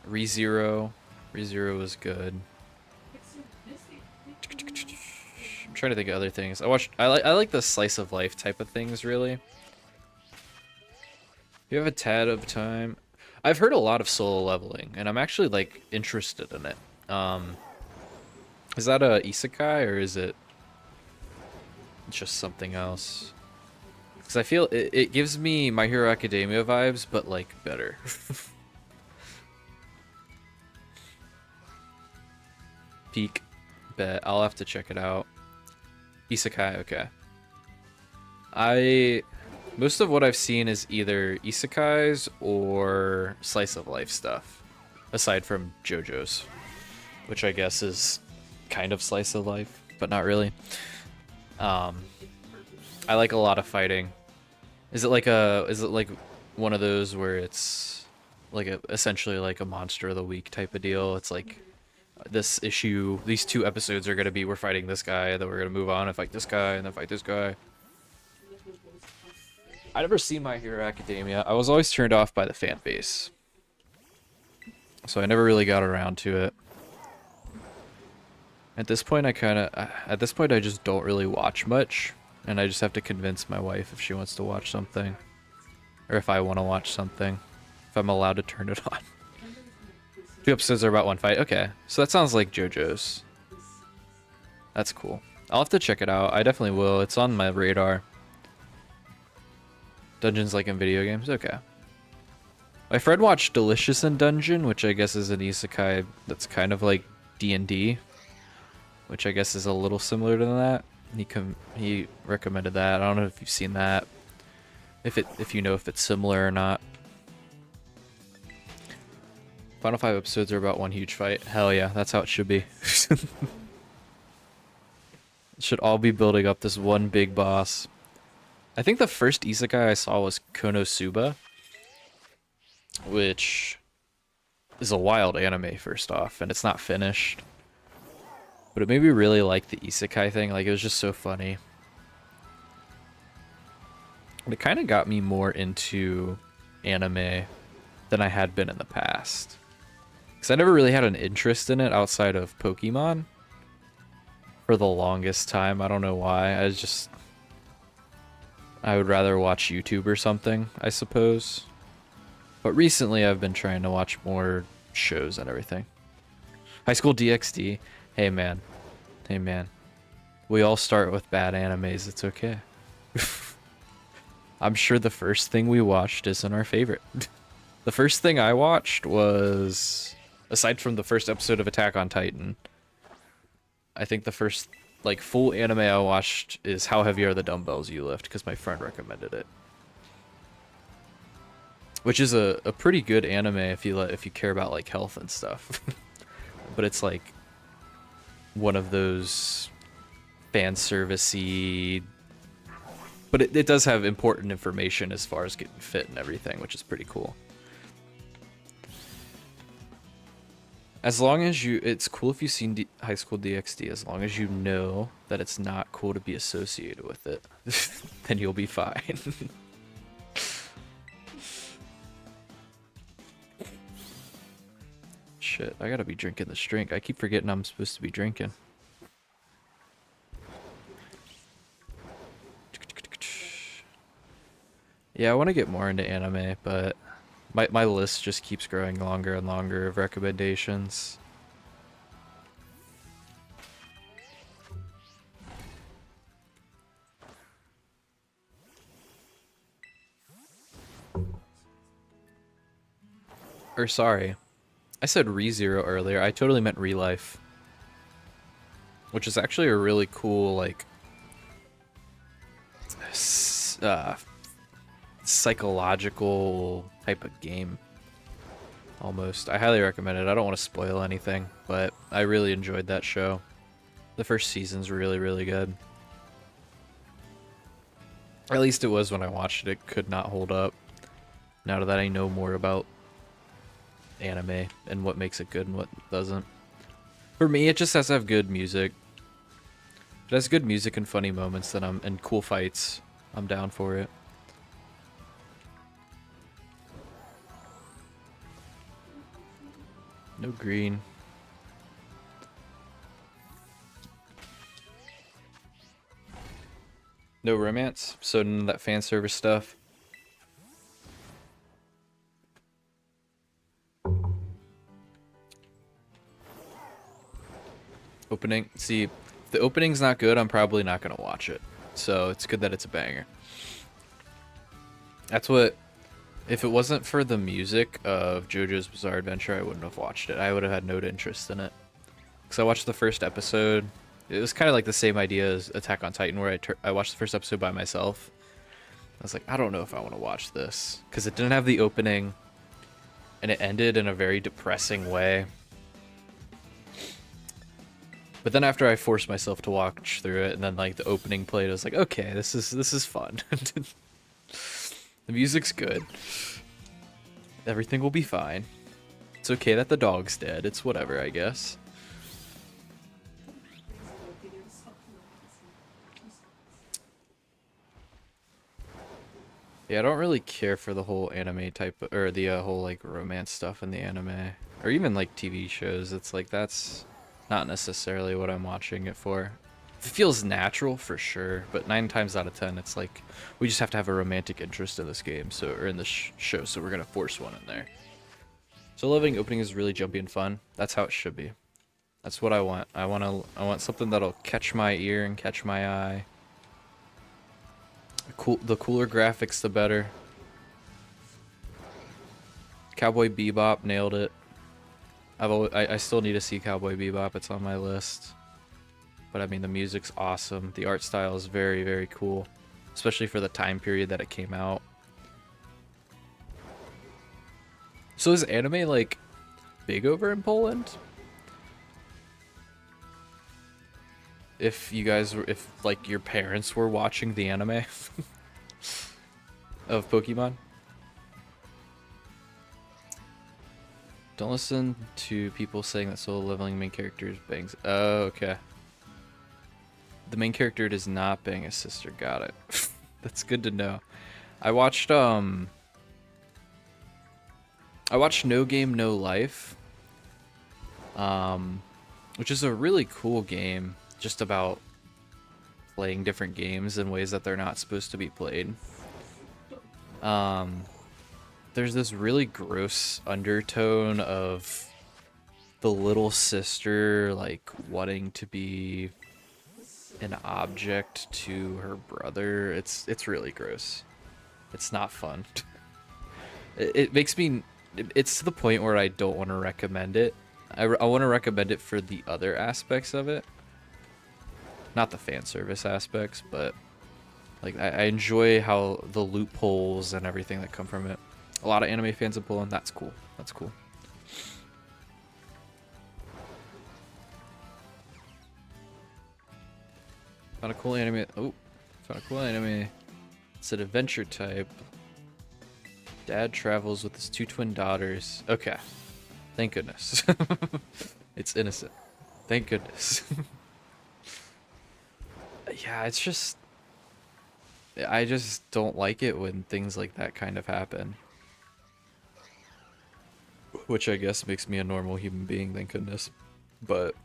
ReZero. ReZero was good. I'm trying to think of other things. I like the slice of life type of things, really. You have a tad of time. I've heard a lot of Solo Leveling, and I'm actually like interested in it. Is that a isekai or is it just something else? Because I feel it gives me My Hero Academia vibes, but like better. Peak. Bet. I'll have to check it out. Isekai, okay. Most of what I've seen is either isekais or slice of life stuff. Aside from JoJo's, which I guess is kind of slice of life, but not really. I like a lot of fighting. Is it like one of those where it's like essentially like a monster of the week type of deal? It's like this issue, these 2 episodes are gonna be we're fighting this guy, then we're gonna move on and fight this guy, and then fight this guy. I never seen My Hero Academia. I was always turned off by the fan base, so I never really got around to it. At this point, I just don't really watch much, and I just have to convince my wife if she wants to watch something, or if I want to watch something, if I'm allowed to turn it on. 2 episodes are about 1 fight. Okay, so that sounds like JoJo's. That's cool. I'll have to check it out. I definitely will. It's on my radar. Dungeons like in video games? Okay. My friend watched Delicious in Dungeon, which I guess is an isekai that's kind of like D&D, which I guess is a little similar to that. He recommended that. I don't know if you've seen that. If you know if it's similar or not. Final 5 episodes are about 1 huge fight. Hell yeah, that's how it should be. It should all be building up this one big boss. I think the first isekai I saw was Konosuba, which is a wild anime first off, and it's not finished. But it made me really like the isekai thing. Like, it was just so funny. And it kind of got me more into anime than I had been in the past. Because I never really had an interest in it outside of Pokemon for the longest time. I don't know why. I would rather watch YouTube or something, I suppose. But recently I've been trying to watch more shows and everything. High School DxD. Hey man. Hey man. We all start with bad animes. It's okay. I'm sure the first thing we watched isn't our favorite. The first thing I watched was, aside from the first episode of Attack on Titan, I think the first like full anime I watched is How Heavy Are the Dumbbells You Lift, because my friend recommended it. Which is a pretty good anime if you care about like health and stuff. But it's like one of those fan servicey, but it does have important information as far as getting fit and everything, which is pretty cool. As long as it's cool if you've seen High School DxD, as long as you know that it's not cool to be associated with it, then you'll be fine. Shit, I gotta be drinking this drink. I keep forgetting I'm supposed to be drinking. Yeah, I want to get more into anime, but my list just keeps growing longer and longer of recommendations. Or sorry, I said ReZero earlier. I totally meant Relife, which is actually a really cool like psychological type of game. Almost. I highly recommend it. I don't want to spoil anything, but I really enjoyed that show. The first season's really, really good. At least it was when I watched it. It could not hold up. Now that I know more about anime and what makes it good and what doesn't. For me, it just has to have good music. If it has good music and funny moments, then and cool fights, I'm down for it. No green. No romance, so none of that fan service stuff. Opening. See, if the opening's not good, I'm probably not gonna watch it. So it's good that it's a banger. That's what. If it wasn't for the music of JoJo's Bizarre Adventure, I wouldn't have watched it. I would have had no interest in it. Because I watched the first episode. It was kind of like the same idea as Attack on Titan, where I watched the first episode by myself. I was like, I don't know if I want to watch this. Because it didn't have the opening. And it ended in a very depressing way. But then after I forced myself to watch through it, and then like the opening played, I was like, okay, this is fun. The music's good. Everything will be fine. It's okay that the dog's dead. It's whatever, I guess. Yeah, I don't really care for the whole anime type, or the whole like romance stuff in the anime, or even like TV shows. It's like that's not necessarily what I'm watching it for. It feels natural for sure, but 9 times out of 10, it's like we just have to have a romantic interest in this game, or in this show, so we're gonna force one in there. So Living Opening is really jumpy and fun. That's how it should be. That's what I want. I want something that'll catch my ear and catch my eye. The cooler graphics, the better. Cowboy Bebop nailed it. I still need to see Cowboy Bebop. It's on my list. But I mean, the music's awesome. The art style is very, very cool, especially for the time period that it came out. So is anime like big over in Poland? If like your parents were watching the anime of Pokemon? Don't listen to people saying that solo leveling main characters bangs. Oh, okay. The main character does not bang his sister. Got it. That's good to know. I watched I watched No Game No Life, which is a really cool game, just about playing different games in ways that they're not supposed to be played. There's this really gross undertone of the little sister like wanting to be an object to her brother. It's really gross. It's not fun. It makes me. It's to the point where I don't want to recommend it. I want to recommend it for the other aspects of it, not the fan service aspects, but like I enjoy how the loopholes and everything that come from it. A lot of anime fans have pulled, and that's cool. That's cool. Found a cool anime. Oh, found a cool anime. It's an adventure type. Dad travels with his 2 twin daughters. Okay. Thank goodness. It's innocent. Thank goodness. Yeah, it's just... I just don't like it when things like that kind of happen. Which I guess makes me a normal human being, thank goodness. But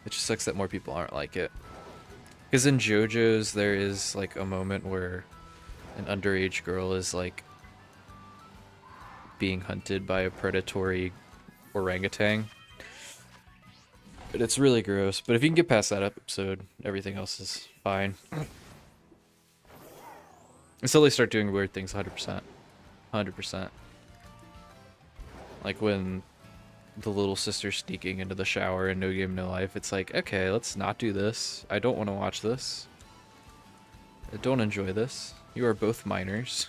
it just sucks that more people aren't like it. Because in JoJo's, there is like a moment where an underage girl is like being hunted by a predatory orangutan. But it's really gross. But if you can get past that episode, everything else is fine. Until they start doing weird things 100%. 100%. Like when the little sister's sneaking into the shower in No Game No Life, it's like, okay, let's not do this. I don't want to watch this. I don't enjoy this. You are both minors.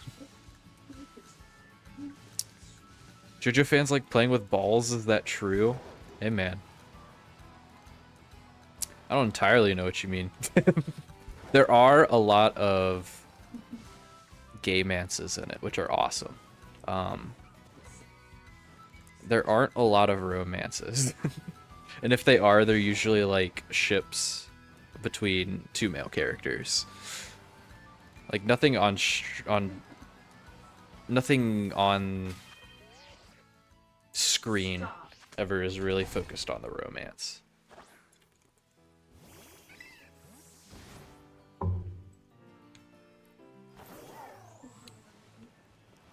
JoJo fans like playing with balls, is that true? Hey man. I don't entirely know what you mean. There are a lot of gay mances in it, which are awesome. There aren't a lot of romances. And if they are, they're usually like ships between 2 male characters. Like nothing on screen ever is really focused on the romance.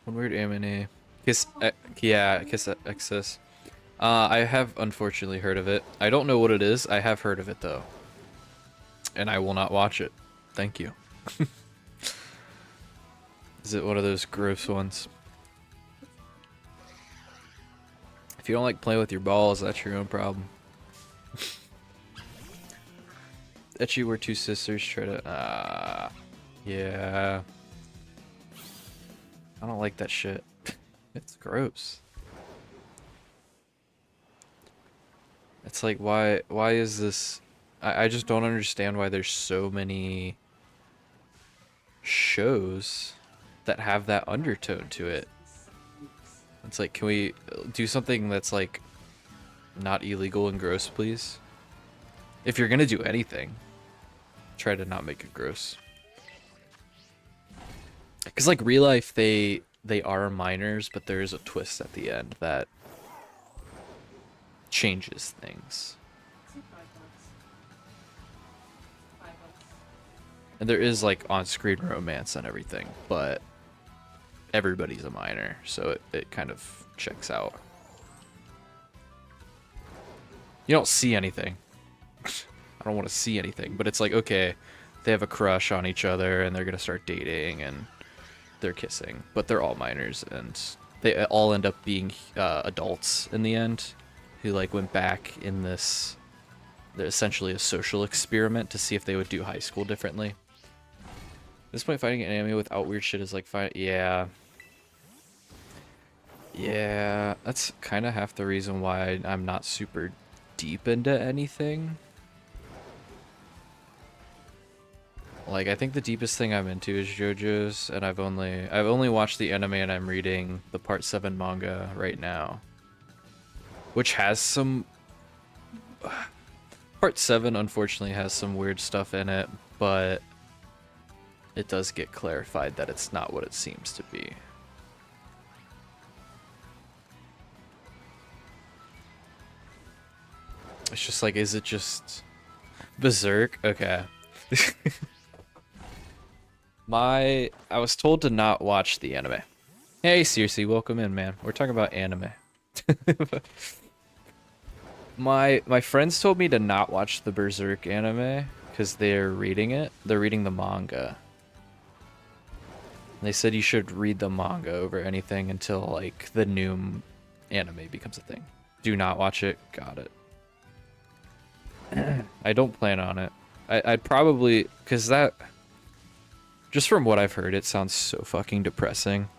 One weird anime. Kiss Excess. I have unfortunately heard of it. I don't know what it is. I have heard of it though. And I will not watch it. Thank you. Is it one of those gross ones? If you don't like playing with your balls, that's your own problem. Ecchi were 2 sisters try to... yeah. I don't like that shit. It's gross. It's like, why is this... I just don't understand why there's so many shows that have that undertone to it. It's like, can we do something that's like not illegal and gross, please? If you're gonna do anything, try to not make it gross. Because like real life, they are minors, but there is a twist at the end that changes things. And there is like on-screen romance and everything, but everybody's a minor, so it kind of checks out. You don't see anything. I don't want to see anything, but it's like, okay, they have a crush on each other and they're gonna start dating and they're kissing, but they're all minors and they all end up being adults in the end who like went back in this essentially a social experiment to see if they would do high school differently. At this point, fighting an anime without weird shit is like fine. Yeah, that's kind of half the reason why I'm not super deep into anything. Like, I think the deepest thing I'm into is JoJo's, and I've only watched the anime, and I'm reading the Part 7 manga right now, which has some... Part 7, unfortunately, has some weird stuff in it, but it does get clarified that it's not what it seems to be. It's just like, is it just Berserk? Okay. I was told to not watch the anime. Hey, Circe, welcome in, man. We're talking about anime. My friends told me to not watch the Berserk anime because they're reading it. They're reading the manga. They said you should read the manga over anything until like the new anime becomes a thing. Do not watch it. Got it. I don't plan on it. I'd probably, because that, just from what I've heard, it sounds so fucking depressing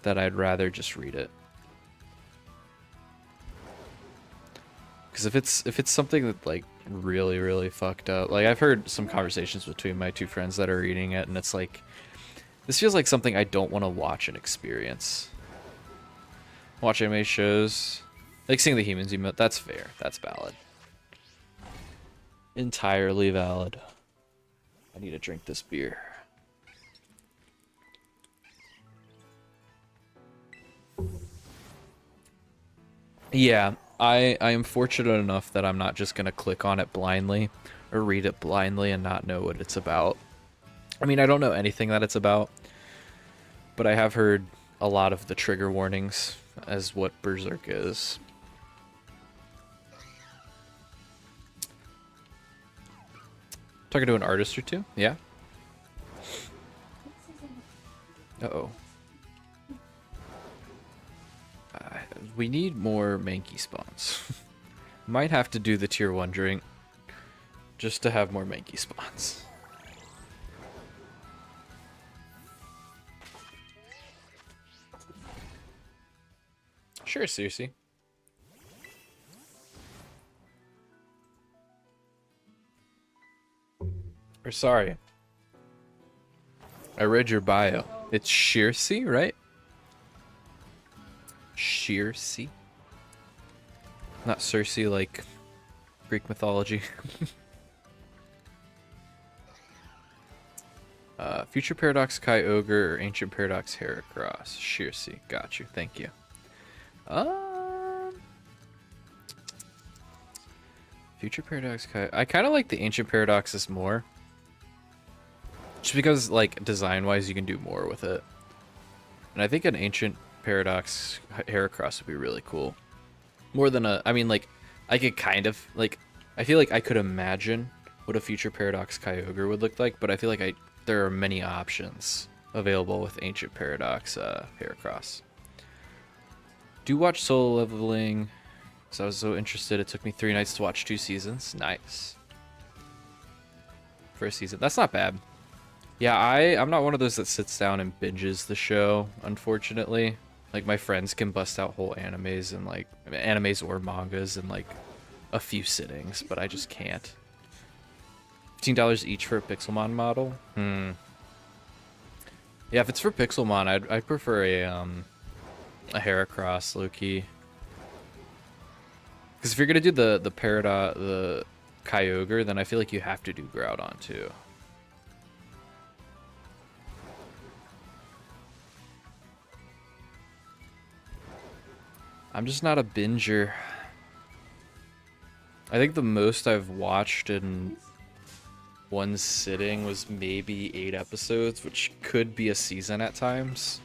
that I'd rather just read it. Because if it's something that like really fucked up, like I've heard some conversations between my two friends that are reading it, and it's like, this feels like something I don't want to watch and experience. Watch anime shows, like seeing the humans emote, that's fair, that's valid. Entirely valid. I need to drink this beer. Yeah, I am fortunate enough that I'm not just gonna click on it blindly or read it blindly and not know what it's about. I mean, I don't know anything that it's about, but I have heard a lot of the trigger warnings as what Berserk is. Talking to an artist or two? Yeah? Uh-oh. We need more Mankey spawns. Might have to do the tier 1 drink just to have more Mankey spawns. Sure, Circe. Or sorry. I read your bio. It's Circe, right? Circe? Not Circe like Greek mythology. Future Paradox Kai Ogre or Ancient Paradox Heracross. Circe. Got you. Thank you. Future Paradox Kai. I kind of like the Ancient Paradoxes more. Just because, like, design-wise, you can do more with it. And I think an Ancient Paradox Heracross would be really cool. More than a... I mean, like, I could kind of... Like, I feel like I could imagine what a Future Paradox Kyogre would look like, but I feel like there are many options available with Ancient Paradox Heracross. Do watch Solo Leveling, because I was so interested. It took me 3 nights to watch 2 seasons. Nice. First season. That's not bad. Yeah, I'm not one of those that sits down and binges the show, unfortunately. Like, my friends can bust out whole animes and, like, animes or mangas in, like, a few sittings, but I just can't. $15 each for a Pixelmon model? Yeah, if it's for Pixelmon, I'd prefer a Heracross, low-key. Because if you're gonna do the Kyogre, then I feel like you have to do Groudon, too. I'm just not a binger. I think the most I've watched in one sitting was maybe 8 episodes, which could be a season at times.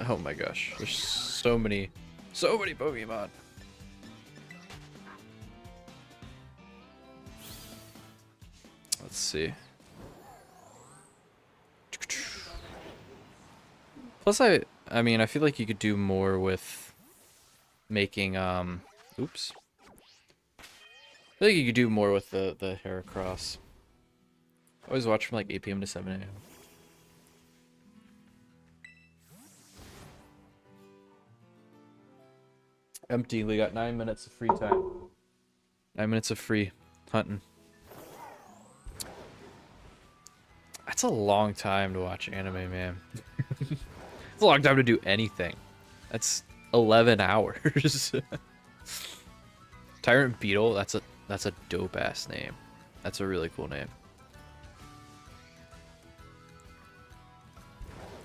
Oh my gosh, there's so many Pokemon. Let's see. Plus, I mean, I feel like you could do more with making, oops. I feel like you could do more with the Heracross. I always watch from like 8 p.m. to 7 a.m. Empty, we got 9 minutes of free time. 9 minutes of free hunting. That's a long time to watch anime, man. It's a long time to do anything. That's 11 hours. Tyrant Beetle, that's a dope ass name. That's a really cool name.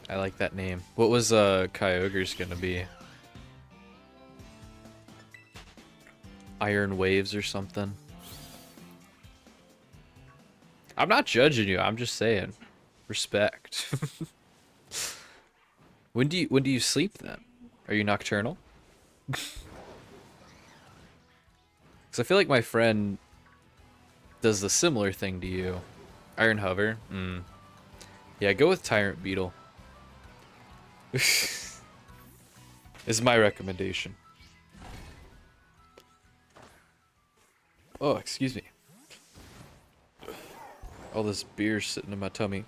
I like that name. What was Kyogre's gonna be? Iron Waves or something. I'm not judging you. I'm just saying, respect. When do you sleep then? Are you nocturnal? Because I feel like my friend does the similar thing to you. Iron Hover. Yeah, go with Tyrant Beetle. Is my recommendation. Oh, excuse me. All this beer sitting in my tummy.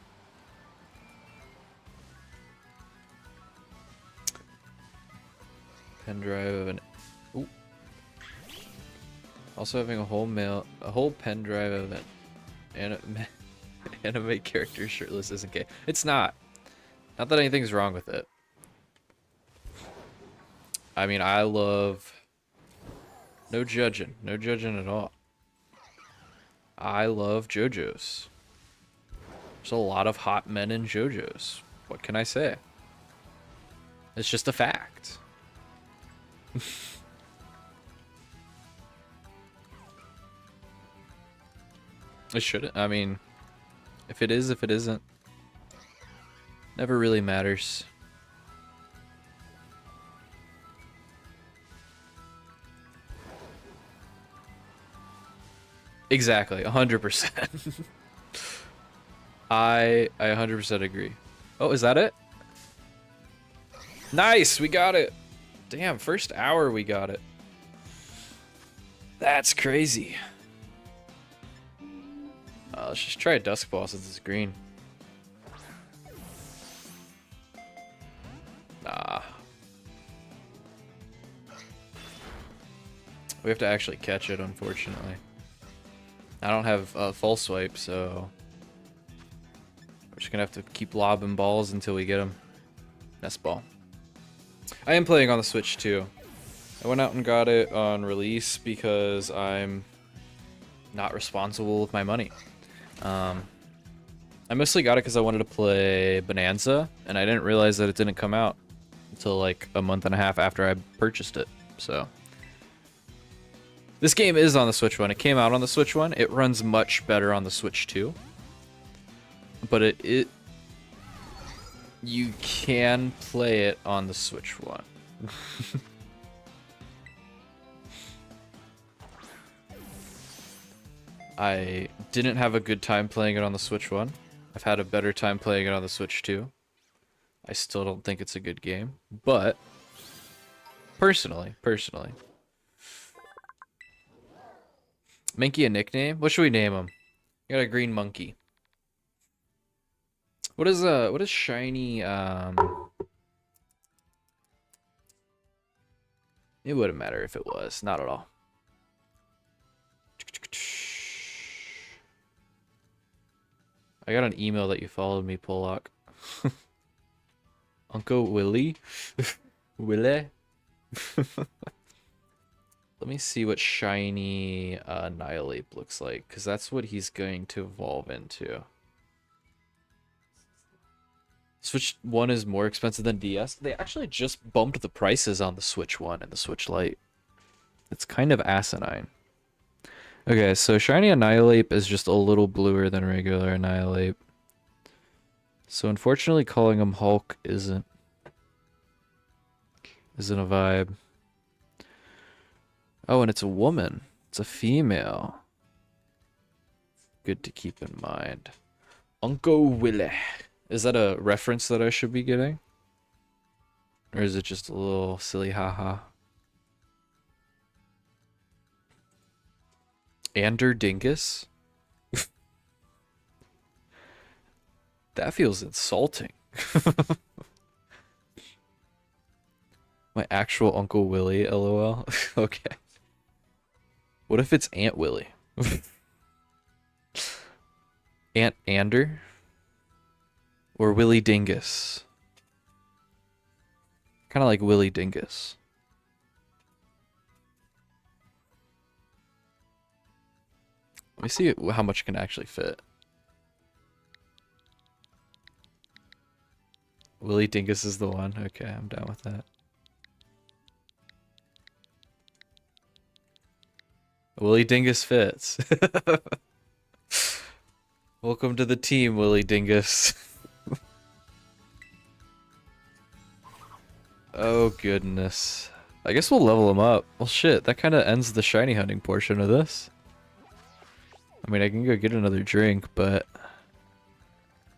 Pen drive and ooh. Also having a whole pen drive of an anime character shirtless isn't gay. It's not. Not that anything's wrong with it. I mean, I love no judging at all. I love JoJo's. There's a lot of hot men in JoJo's. What can I say? It's just a fact. It shouldn't. I mean, if it is, if it isn't, never really matters. Exactly, 100%. I 100% agree. Oh, is that it? Nice, we got it. Damn, first hour we got it. That's crazy. Let's just try a Dusk Ball since it's green. Nah. We have to actually catch it, unfortunately. I don't have a full swipe, so we're just gonna have to keep lobbing balls until we get them. Nest ball. I am playing on the Switch too. I went out and got it on release because I'm not responsible with my money. I mostly got it because I wanted to play Bananza, and I didn't realize that it didn't come out until like a month and a half after I purchased it. So this game is on the Switch One. It came out on the Switch One. It runs much better on the Switch 2. But you can play it on the Switch One. I didn't have a good time playing it on the Switch 1. I've had a better time playing it on the Switch 2. I still don't think it's a good game, but personally. Minky a nickname? What should we name him? You got a green monkey. What is shiny it wouldn't matter if it was, not at all. I got an email that you followed me, Pollock. Uncle Willie? Willie? Let me see what shiny Annihilate looks like, because that's what he's going to evolve into. Switch 1 is more expensive than DS. They actually just bumped the prices on the Switch 1 and the Switch Lite. It's kind of asinine. Okay, so shiny Annihilate is just a little bluer than regular Annihilate. So unfortunately calling him Hulk isn't a vibe. Oh, and it's a woman. It's a female. Good to keep in mind. Uncle Willie. Is that a reference that I should be getting? Or is it just a little silly haha? Ander Dingus? That feels insulting. My actual Uncle Willie, lol. Okay. What if it's Aunt Willie? Aunt Ander? Or Willie Dingus? Kind of like Willie Dingus. Let me see how much can actually fit. Willie Dingus is the one. Okay, I'm down with that. Willie Dingus fits. Welcome to the team, Willie Dingus. Oh, goodness. I guess we'll level him up. Well, shit, that kind of ends the shiny hunting portion of this. I mean, I can go get another drink, but...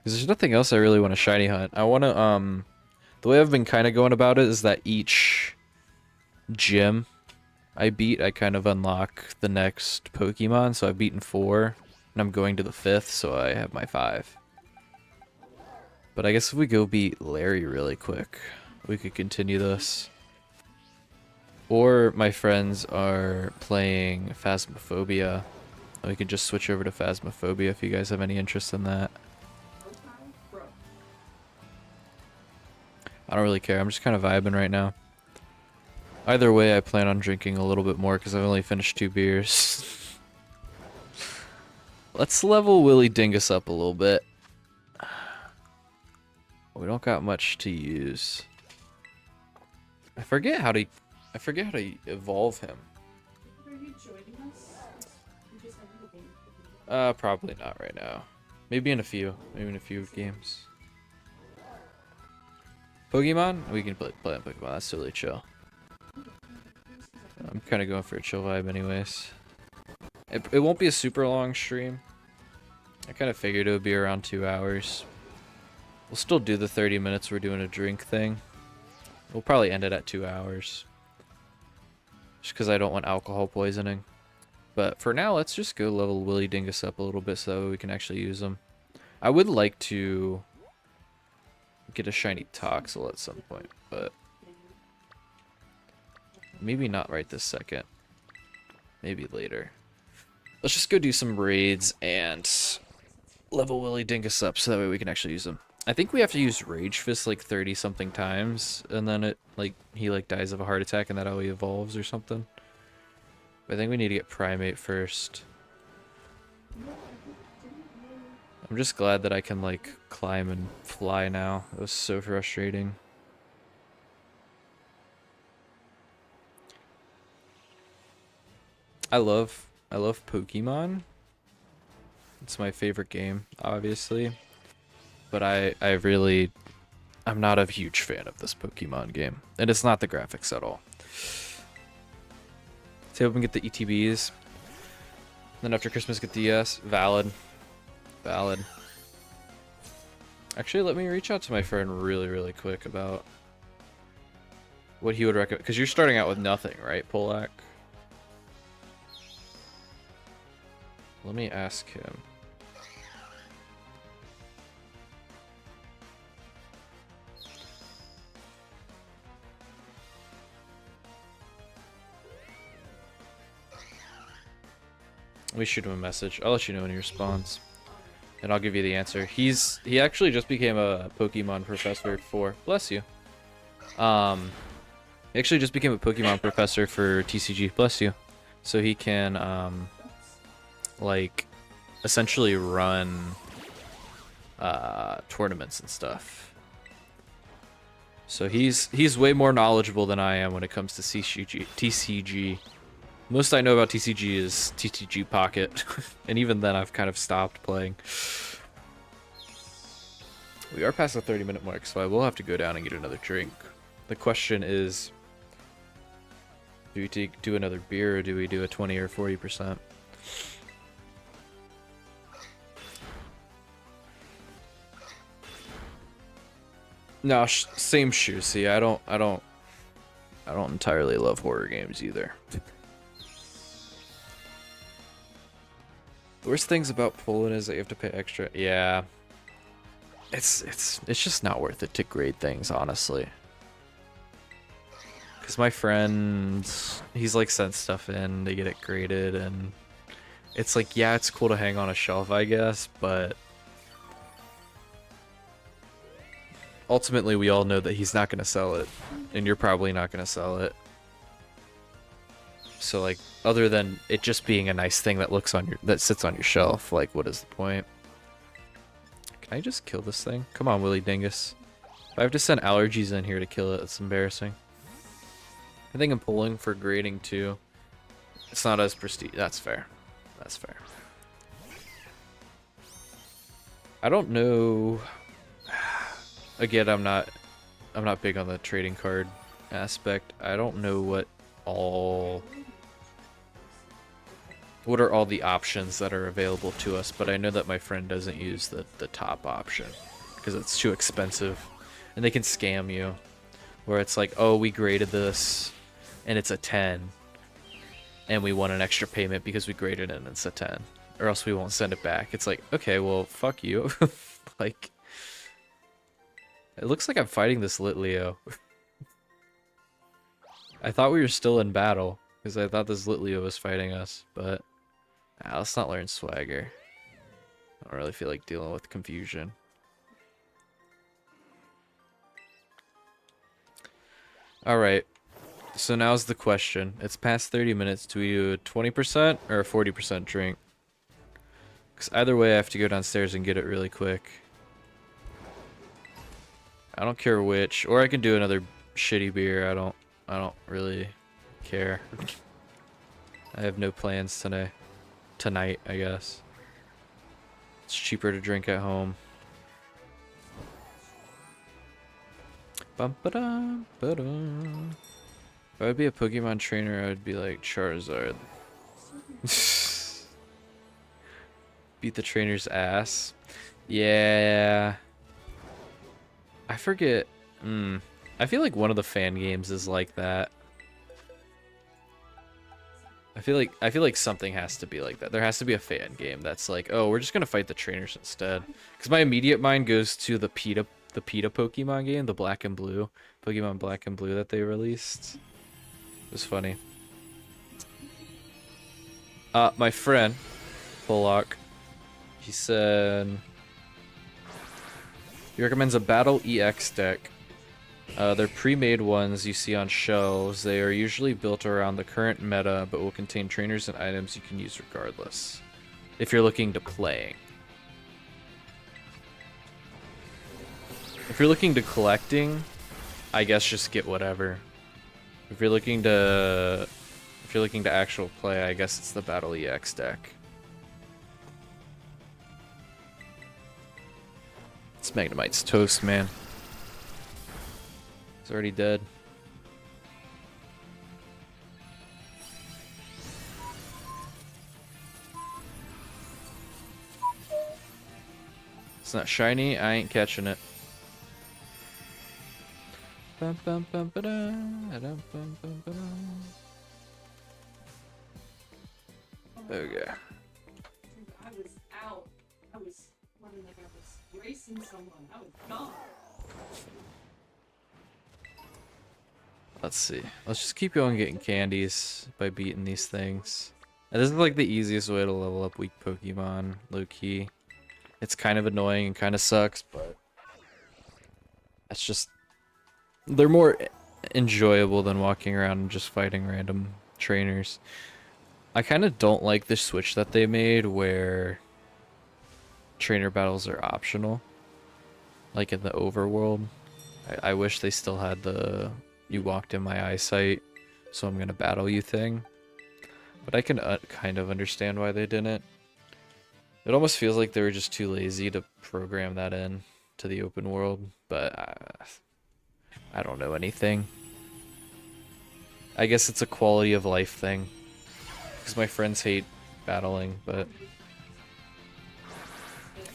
because there's nothing else I really want to shiny hunt. I want to, the way I've been kind of going about it is that each gym I beat, I kind of unlock the next Pokemon. So I've beaten 4, and I'm going to the 5th, so I have my 5. But I guess if we go beat Larry really quick, we could continue this. Or my friends are playing Phasmophobia. We could just switch over to Phasmophobia if you guys have any interest in that. I don't really care. I'm just kind of vibing right now. Either way, I plan on drinking a little bit more because I've only finished 2 beers. Let's level Willie Dingus up a little bit. We don't got much to use. I forget how to evolve him. Are you joining us? You just ended the game. Probably not right now. Maybe in a few games. Pokemon? We can play on Pokemon. That's totally chill. I'm kind of going for a chill vibe anyways. It won't be a super long stream. I kind of figured it would be around 2 hours. We'll still do the 30 minutes we're doing a drink thing. We'll probably end it at 2 hours. Just because I don't want alcohol poisoning. But for now, let's just go level Willie Dingus up a little bit so we can actually use him. I would like to get a shiny Toxel at some point, but maybe not right this second. Maybe later. Let's just go do some raids and level Willie Dingus up so that way we can actually use him. I think we have to use Rage Fist like 30 something times, and then he dies of a heart attack and that how he evolves or something. But I think we need to get Primate first. I'm just glad that I can climb and fly now. It was so frustrating. I love Pokemon. It's my favorite game, obviously. But I'm not a huge fan of this Pokemon game. And it's not the graphics at all. So hope we can get the ETBs. Then after Christmas get the ES. Valid. Valid. Actually, let me reach out to my friend really quick about what he would recommend. Because you're starting out with nothing, right, Polak? Let me ask him. Let me shoot him a message. I'll let you know when he responds. And I'll give you the answer. He actually just became a Pokemon professor for... Bless you. He actually just became a Pokemon professor for TCG. Bless you. So he can, essentially run tournaments and stuff. So he's way more knowledgeable than I am when it comes to TCG. Most I know about TCG is TCG Pocket, and even then I've kind of stopped playing. We are past the 30-minute mark, so I will have to go down and get another drink. The question is, do we do another beer, or do we do a 20 or 40%? No, same shoe. See, I don't entirely love horror games either. The worst things about Poland is that you have to pay extra. Yeah. It's just not worth it to grade things, honestly. Cause my friend, he's sent stuff in, they get it graded, and it's yeah, it's cool to hang on a shelf, I guess, but ultimately we all know that he's not gonna sell it, and you're probably not gonna sell it. So other than it just being a nice thing that sits on your shelf, what is the point? Can I just kill this thing? Come on, Willie Dingus. If I have to send allergies in here to kill it, it's embarrassing. I think I'm pulling for grading too. It's not as prestige. That's fair. That's fair. I don't know. Again, I'm not big on the trading card aspect. I don't know what are all the options that are available to us, but I know that my friend doesn't use the top option because it's too expensive, and they can scam you, where it's like, oh, we graded this, and it's a 10, and we want an extra payment because we graded it and it's a 10, or else we won't send it back. It's like, okay, well, fuck you. Like, it looks like I'm fighting this Lit Leo. I thought we were still in battle, because I thought this Lit Leo was fighting us, but let's not learn Swagger. I don't really feel like dealing with confusion. Alright, so now's the question. It's past 30 minutes. Do we do a 20% or a 40% drink? Because either way, I have to go downstairs and get it really quick. I don't care which, or I can do another shitty beer. I don't really care. I have no plans today. Tonight, I guess. It's cheaper to drink at home. Bum ba dum ba dum. If I would be a Pokemon trainer, I would be like Charizard. Beat the trainer's ass. Yeah. I forget. I feel like one of the fan games is like that. I feel like something has to be like that. There has to be a fan game that's like, oh, we're just gonna fight the trainers instead. Because my immediate mind goes to the PETA Pokemon game, the Black and Blue, Pokemon Black and Blue that they released. It was funny. My friend, Pollock, he said he recommends a Battle EX deck. They're pre-made ones you see on shelves. They are usually built around the current meta, but will contain trainers and items you can use regardless. If you're looking to playing. If you're looking to collecting, I guess just get whatever. If you're looking to actual play, I guess it's the Battle EX deck. This Magnemite's toast, man. It's already dead. It's not shiny, I ain't catching it. Bum, bum, bum, ba-da, da-dum, bum, bum, ba-da. Okay. I was out. I was running like I was racing someone. I was gone. Let's see. Let's just keep going getting candies by beating these things. And this is like the easiest way to level up weak Pokemon, low-key. It's kind of annoying and kind of sucks, but that's just... they're more enjoyable than walking around and just fighting random trainers. I kind of don't like the switch that they made where trainer battles are optional. Like in the overworld. I wish they still had the you walked in my eyesight, so I'm gonna battle you thing. But I can kind of understand why they didn't. It almost feels like they were just too lazy to program that in to the open world, but I don't know anything. I guess it's a quality of life thing. Because my friends hate battling, but...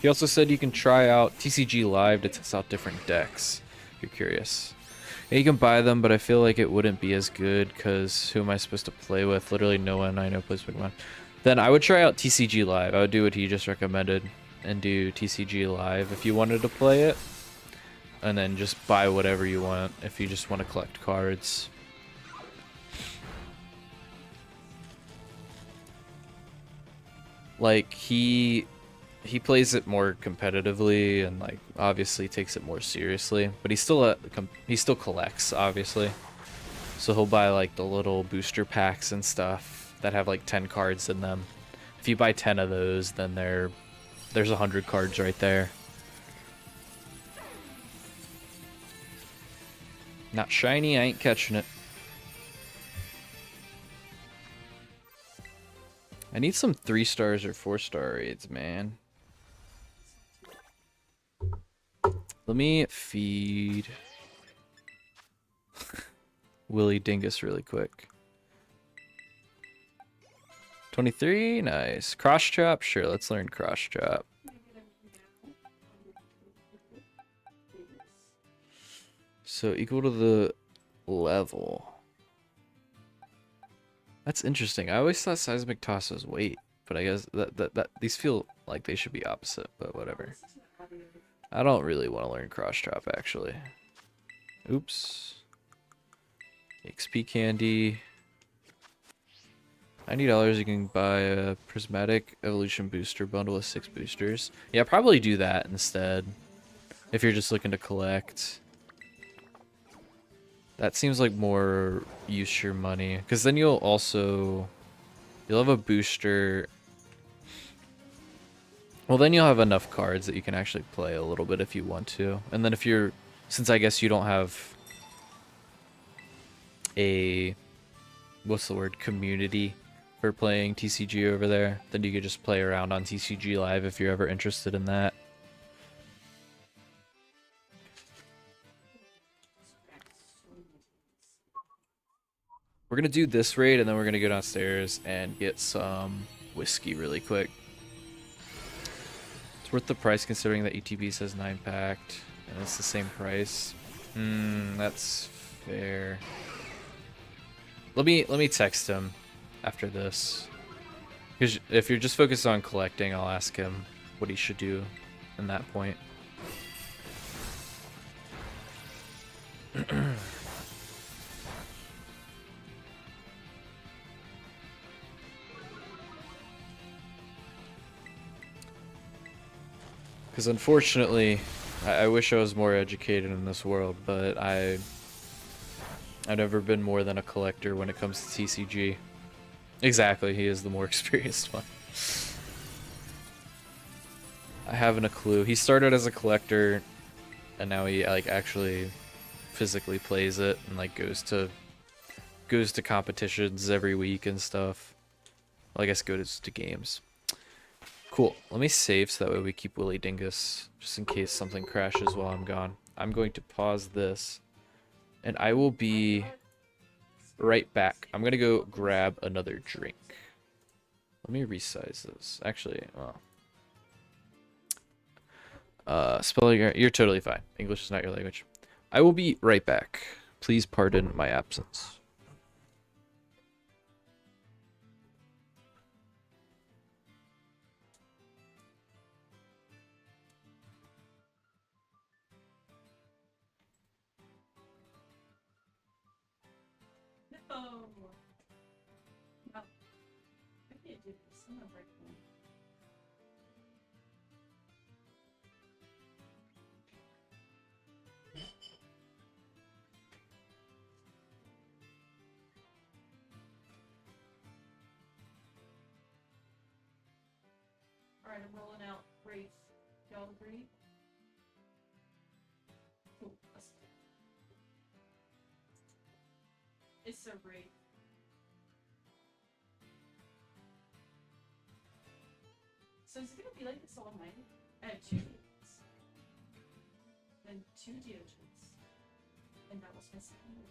he also said you can try out TCG Live to test out different decks, if you're curious. Yeah, you can buy them, but I feel like it wouldn't be as good, because who am I supposed to play with? Literally no one I know plays Pokemon. Then I would try out TCG Live. I would do what he just recommended, and do TCG Live if you wanted to play it. And then just buy whatever you want if you just want to collect cards. Like, he plays it more competitively and like obviously takes it more seriously, but he still collects, obviously. So he'll buy like the little booster packs and stuff that have like 10 cards in them. If you buy 10 of those, then there's 100 cards right there. Not shiny, I ain't catching it. I need some 3 stars or 4-star raids, man. Let me feed Willy Dingus really quick. 23, nice. Cross chop, sure. Let's learn cross chop. So equal to the level. That's interesting. I always thought seismic toss was weight, but I guess that these feel like they should be opposite, but whatever. I don't really want to learn cross chop actually. Oops. XP candy. $90 you can buy a prismatic evolution booster bundle with 6 boosters. Yeah, probably do that instead. If you're just looking to collect. That seems like more use your money. Because then you'll have a booster. Well, then you'll have enough cards that you can actually play a little bit if you want to. And then since I guess you don't have a, what's the word, community for playing TCG over there, then you could just play around on TCG Live if you're ever interested in that. We're gonna do this raid and then we're gonna go downstairs and get some whiskey really quick. It's worth the price considering that ETB says 9 packed and it's the same price. That's fair. Let me text him after this. Because if you're just focused on collecting, I'll ask him what he should do in that point. Because unfortunately, I wish I was more educated in this world, but I've never been more than a collector when it comes to TCG. Exactly, he is the more experienced one. I haven't a clue. He started as a collector, and now he like actually physically plays it and like goes to competitions every week and stuff. Well, I guess goes to games. Cool. Let me save so that way we keep Willy Dingus just in case something crashes while I'm gone. I'm going to pause this, and I will be right back. I'm gonna go grab another drink. Let me resize this. Actually, spelling error. You're totally fine. English is not your language. I will be right back. Please pardon my absence. No. No. I can't do this. I'm not breaking it. Alright, I'm rolling out Wraith. Y'all agree? Cool. It's a Wraith. So is it gonna be like this all night? I have 2 demons. And 2 Deogens. And that was my second move.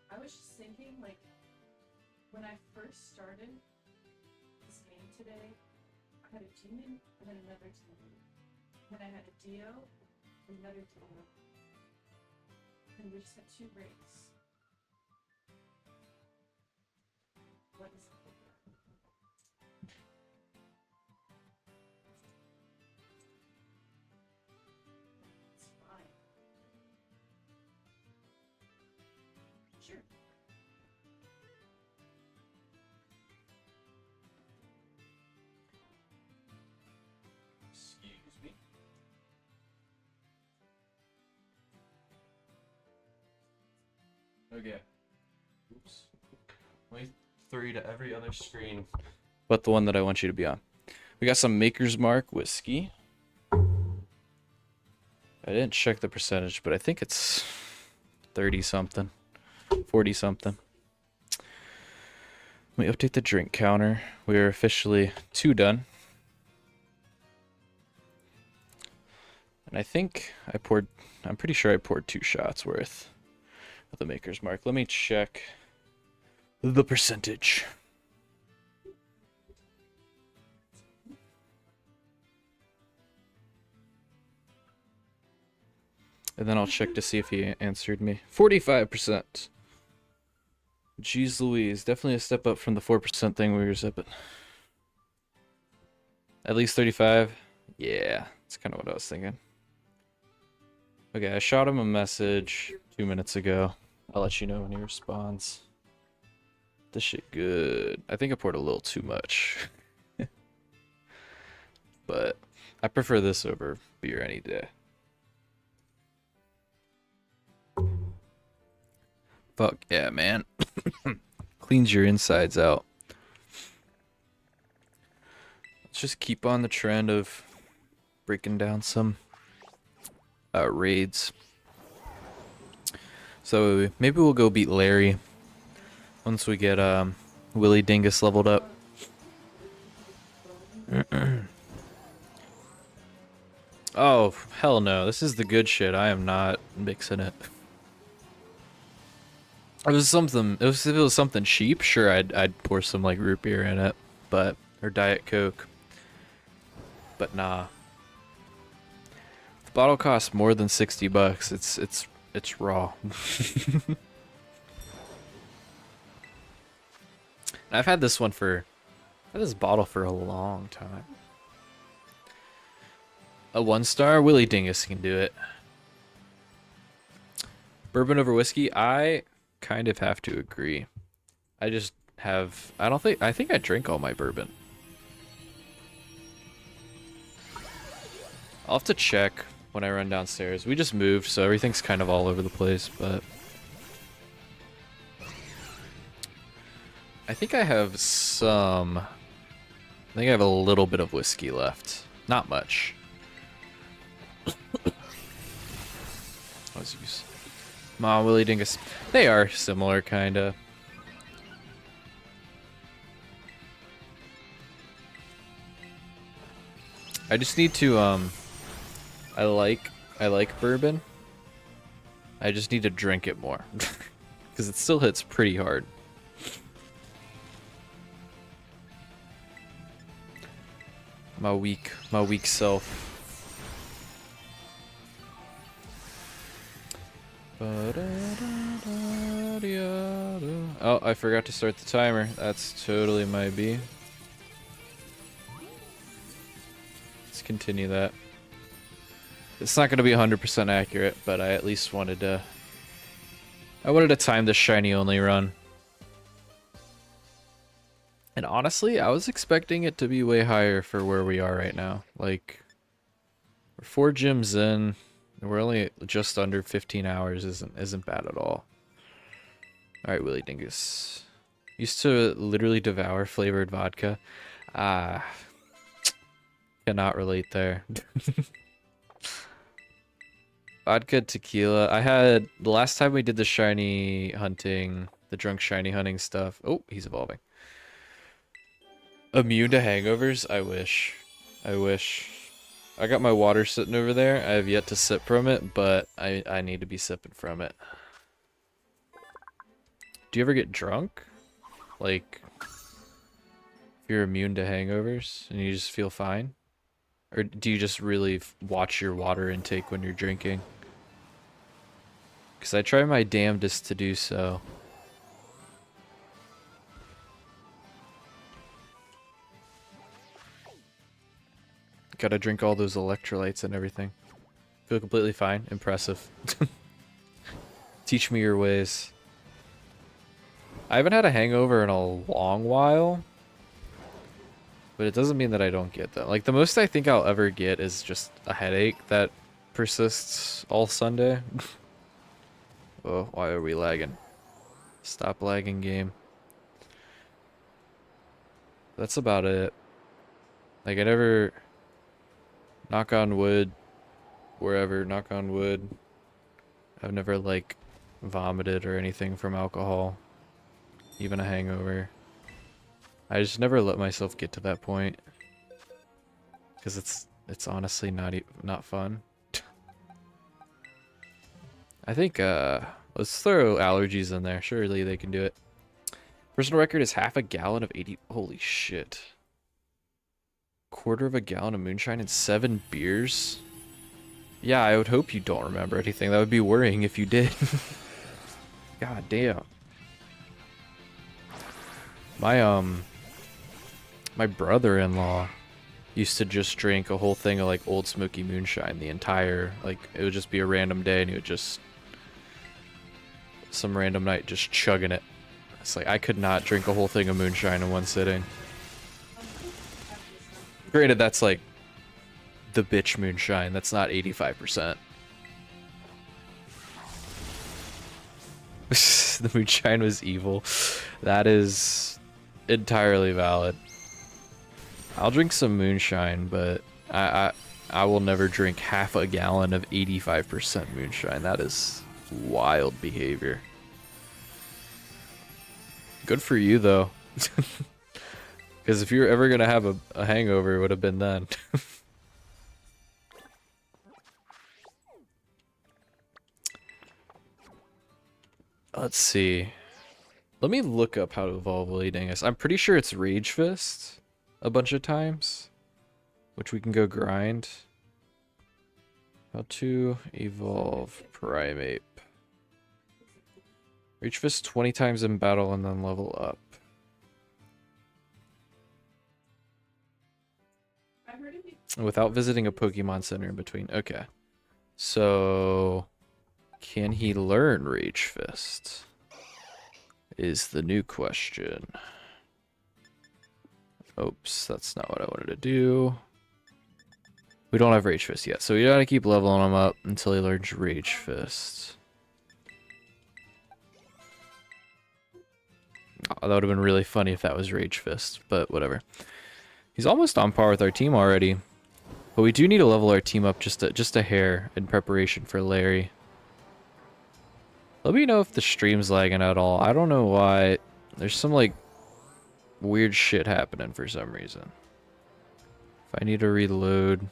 I was just thinking, like, when I first started this game today, I had a demon and then another demon. Then I had a Dio, another Dio. And we just had 2 breaks. What is it? It's fine. Sure. Excuse me. Okay. Oops. 23 to every other screen but the one that I want you to be on. We got some Maker's Mark whiskey. I didn't check the percentage, but I think it's 30 something, 40 something. Let me update the drink counter. We are officially 2 done. And I think I'm pretty sure I poured 2 shots worth of the Maker's Mark. Let me check the percentage. And then I'll check to see if he answered me. 45%. Jeez Louise, definitely a step up from the 4% thing we were zipping. At least 35? Yeah, that's kind of what I was thinking. Okay, I shot him a message 2 minutes ago. I'll let you know when he responds. This shit good. I think I poured a little too much. But I prefer this over beer any day. Fuck yeah, man. Cleans your insides out. Let's just keep on the trend of breaking down some raids. So maybe we'll go beat Larry once we get Willy Dingus leveled up. Oh, hell no. This is the good shit. I am not mixing it. If it was something cheap, sure I'd pour some like root beer in it, or Diet Coke. But nah. The bottle costs more than 60 bucks. It's raw. I've had this bottle for a long time. A 1-star, Willy Dingus can do it. Bourbon over whiskey, I kind of have to agree. I think I drink all my bourbon. I'll have to check when I run downstairs. We just moved, so everything's kind of all over the place, but I think I have a little bit of whiskey left. Not much. Let's use Willy Dingus. They are similar, kinda. I just need to I like bourbon. I just need to drink it more because it still hits pretty hard. My weak self. Oh, I forgot to start the timer. That's totally my B. Let's continue that. It's not going to be 100% accurate, but I at least wanted to time this shiny only run. And honestly, I was expecting it to be way higher for where we are right now. Like, we're 4 gyms in, and we're only just under 15 hours. Isn't bad at all. All right, Willy Dingus. Used to literally devour flavored vodka. Cannot relate there. Vodka, tequila. I had the last time we did the shiny hunting, the drunk shiny hunting stuff. Oh, he's evolving. Immune to hangovers? I wish. I got my water sitting over there. I have yet to sip from it, but I need to be sipping from it. Do you ever get drunk? Like, if you're immune to hangovers and you just feel fine? Or do you just really watch your water intake when you're drinking? Because I try my damnedest to do so. Gotta drink all those electrolytes and everything. Feel completely fine. Impressive. Teach me your ways. I haven't had a hangover in a long while. But it doesn't mean that I don't get that. Like, the most I think I'll ever get is just a headache that persists all Sunday. Oh, why are we lagging? Stop lagging, game. That's about it. Like, I never, knock on wood, wherever, knock on wood. I've never, like, vomited or anything from alcohol. Even a hangover. I just never let myself get to that point. Because it's honestly not fun. I think, let's throw allergies in there. Surely they can do it. Personal record is half a gallon of 80... Holy shit. Quarter of a gallon of moonshine and 7 beers? Yeah, I would hope you don't remember anything. That would be worrying if you did. God damn. My brother-in-law used to just drink a whole thing of, like, Old Smoky moonshine the entire... Like, it would just be a random day and he would just... Some random night just chugging it. It's like, I could not drink a whole thing of moonshine in one sitting. Granted, that's like the bitch moonshine. That's not 85%. The moonshine was evil. That is entirely valid. I'll drink some moonshine, but I will never drink half a gallon of 85% moonshine. That is wild behavior. Good for you, though. Because if you were ever going to have a hangover, it would have been then. Let's see. Let me look up how to evolve Leading Us. I'm pretty sure it's Rage Fist a bunch of times, which we can go grind. How to evolve Primeape. Rage Fist 20 times in battle and then level up. Without visiting a Pokemon Center in between. Okay. So, can he learn Rage Fist? Is the new question. Oops, that's not what I wanted to do. We don't have Rage Fist yet, so we gotta keep leveling him up until he learns Rage Fist. Oh, that would have been really funny if that was Rage Fist, but whatever. He's almost on par with our team already. But we do need to level our team up just a hair in preparation for Larry. Let me know if the stream's lagging at all. I don't know why. There's some, like, weird shit happening for some reason. If I need to reload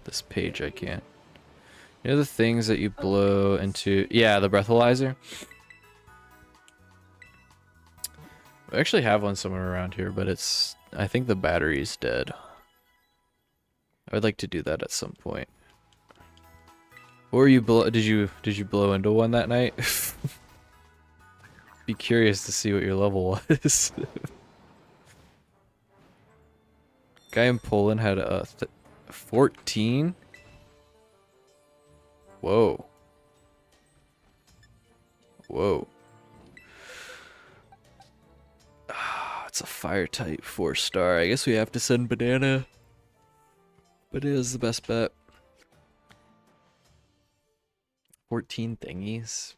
this page, I can't. You know the things that you blow into... Yeah, the breathalyzer. We actually have one somewhere around here, but it's... I think the battery's dead. I would like to do that at some point. Or you blow? Did you blow into one that night? Be curious to see what your level was. Guy in Poland had a 14. Whoa. Whoa. It's a fire type 4-star. I guess we have to send Banana. But it is the best bet. 14 thingies.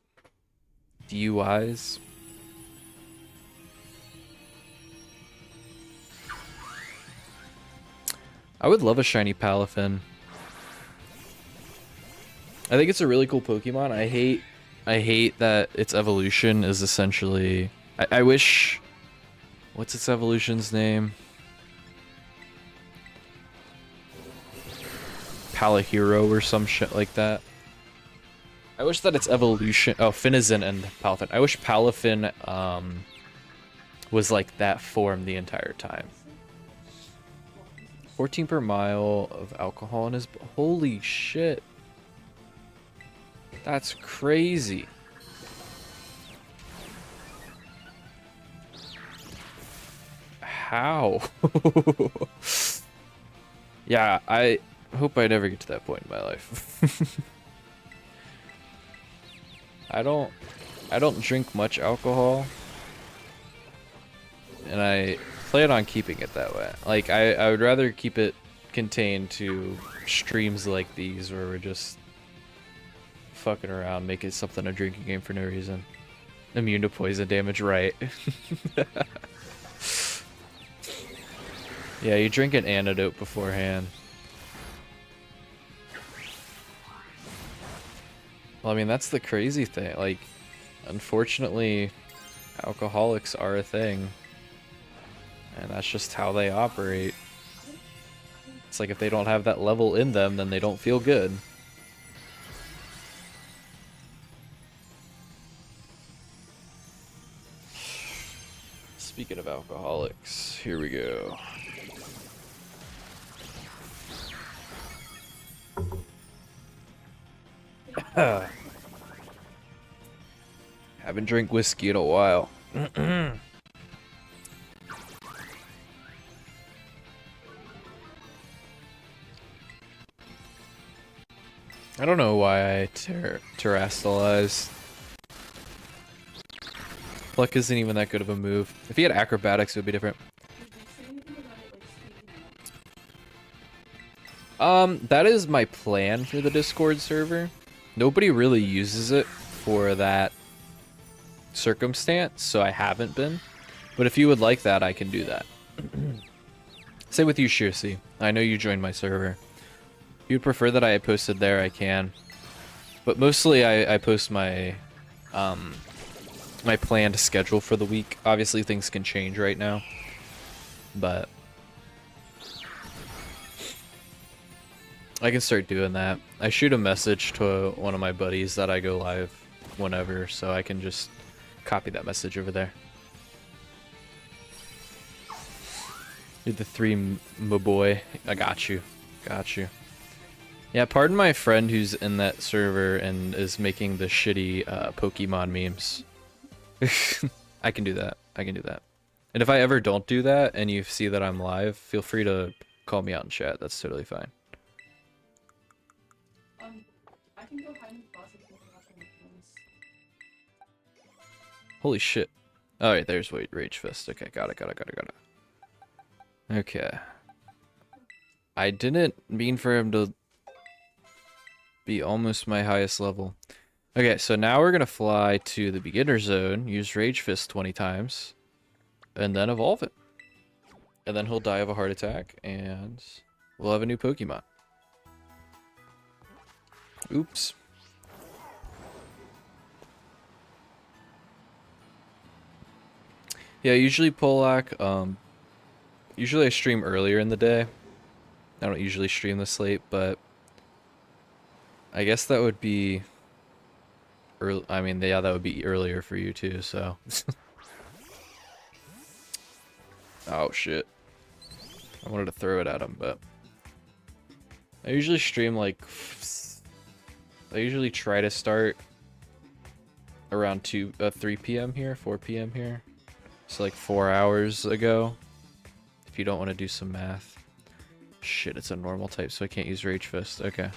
DUIs. I would love a shiny Palafin. I think it's a really cool Pokemon. I hate that its evolution is essentially... I wish... What's its evolution's name? Palahero or some shit like that. I wish that its evolution... Oh, Finizen and Palafin. I wish Palafin was like that form the entire time. 14 per mile of alcohol in his... Holy shit. That's crazy. How? Yeah, I hope I never get to that point in my life. I don't drink much alcohol, and I plan on keeping it that way. Like, I would rather keep it contained to streams like these where we're just fucking around, make it something a drinking game for no reason. Immune to poison damage, right? Yeah, you drink an antidote beforehand. Well, I mean, that's the crazy thing. Like, unfortunately, alcoholics are a thing. And that's just how they operate. It's like if they don't have that level in them, then they don't feel good. Speaking of alcoholics, here we go. Haven't drank whiskey in a while. I don't know why I terrestrialized. Pluck isn't even that good of a move. If he had acrobatics, it would be different. Did you say anything about it, like, speeding up? That is my plan for the Discord server. Nobody really uses it for that circumstance, so I haven't been. But if you would like that, I can do that. Same with you, Shirsi. I know you joined my server. If you'd prefer that I posted there, I can. But mostly I post my my planned schedule for the week. Obviously things can change right now. But I can start doing that. I shoot a message to one of my buddies that I go live whenever, so I can just copy that message over there. You're the three, my boy. I got you. Got you. Yeah, pardon my friend who's in that server and is making the shitty Pokemon memes. I can do that. I can do that. And if I ever don't do that and you see that I'm live, feel free to call me out in chat. That's totally fine. I can go hide in the closet if you want to watch my films. Holy shit. Alright, there's Rage Fist. Okay, got it. Okay. I didn't mean for him to be almost my highest level. Okay, so now we're gonna fly to the beginner zone, use Rage Fist 20 times, and then evolve it. And then he'll die of a heart attack, and we'll have a new Pokemon. Oops. Yeah, usually Polak, usually I stream earlier in the day. I don't usually stream this late, but I guess that would be early. I mean, yeah, that would be earlier for you too, so. Oh shit. I wanted to throw it at him, but I usually stream like I usually try to start around 3 p.m. here, 4 p.m. here. So like 4 hours ago. If you don't want to do some math. Shit, it's a normal type, so I can't use Rage Fist. Okay.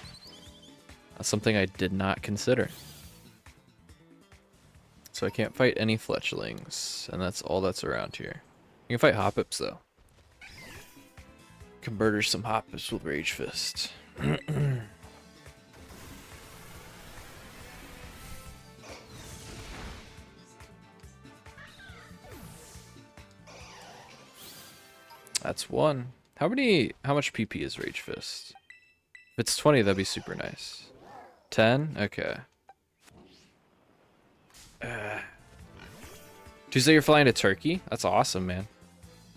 That's something I did not consider. So I can't fight any fletchlings, and that's all that's around here. You can fight Hoppips, though. Can murder some Hoppips with Rage Fist. That's one. How much PP is Rage Fist? If it's 20, that'd be super nice. 10? Okay. Tuesday you're flying to Turkey? That's awesome, man.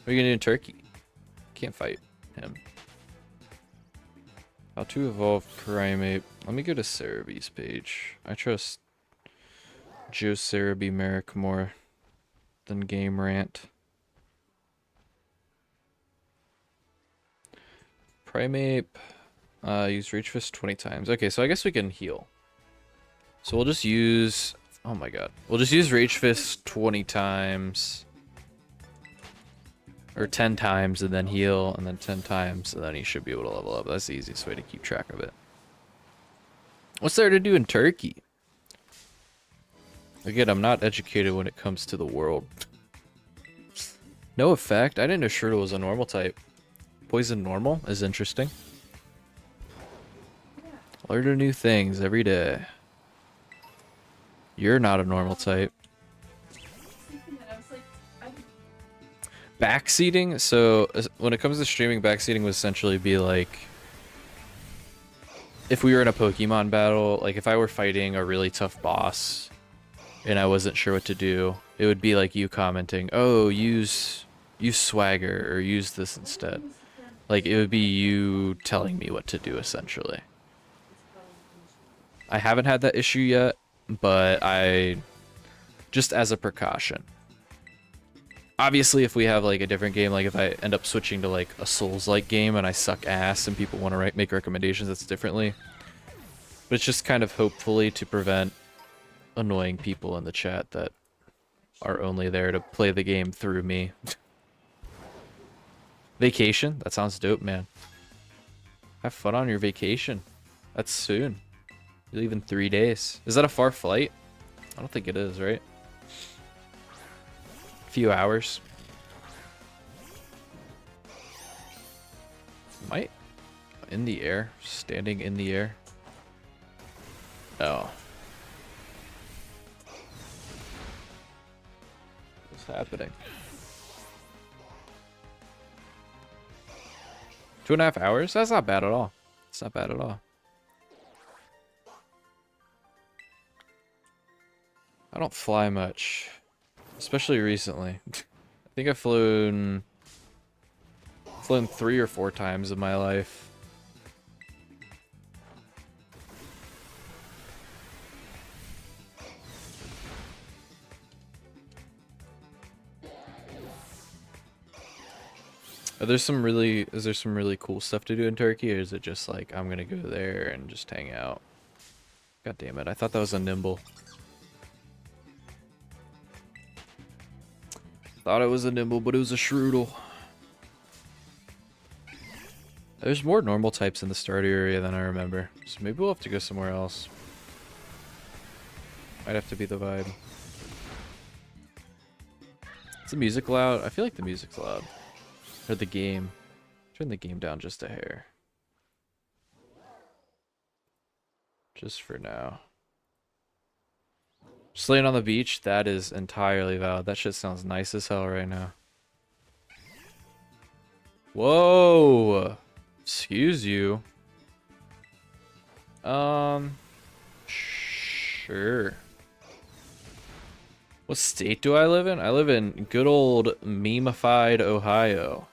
What are you gonna do in Turkey? Can't fight him. How to evolve Primate. Let me go to Cerebee's page. I trust Joe Cerebee Merrick more than Game Rant. Primate. Use Reach Fist 20 times. Okay, so I guess we can heal. So we'll just use... Oh my god. We'll just use Rage Fist 20 times. Or 10 times and then heal, and then 10 times, and then he should be able to level up. That's the easiest way to keep track of it. What's there to do in Turkey? Again, I'm not educated when it comes to the world. No effect? I didn't know Shirtle was a normal type. Poison normal is interesting. Learn new things every day. You're not a normal type. Backseating? So when it comes to streaming, backseating would essentially be like if we were in a Pokemon battle, like if I were fighting a really tough boss and I wasn't sure what to do, it would be like you commenting, "Oh, use swagger or use this instead." Like it would be you telling me what to do essentially. I haven't had that issue yet, but I just as a precaution. Obviously, if we have like a different game, like if I end up switching to like a Souls-like game and I suck ass and people want to make recommendations, that's differently. But it's just kind of hopefully to prevent annoying people in the chat that are only there to play the game through me. Vacation? That sounds dope, man. Have fun on your vacation. That's soon. You leave in 3 days. Is that a far flight? I don't think it is, right? A few hours. Might. In the air. Standing in the air. Oh. What's happening? 2.5 hours? That's not bad at all. It's not bad at all. I don't fly much. Especially recently. I think I've flown 3 or 4 times in my life. Is there some really cool stuff to do in Turkey, or is it just like I'm gonna go there and just hang out? God damn it, I thought that was a nimble. Thought it was a nimble, but it was a shroodle. There's more normal types in the starter area than I remember, so maybe we'll have to go somewhere else. Might have to be the vibe. Is the music loud? I feel like the music's loud. Or the game. Turn the game down just a hair. Just for now. Just laying on the beach, that is entirely valid. That shit sounds nice as hell right now. Whoa! Excuse you. Sure. What state do I live in? I live in good old meme-ified Ohio.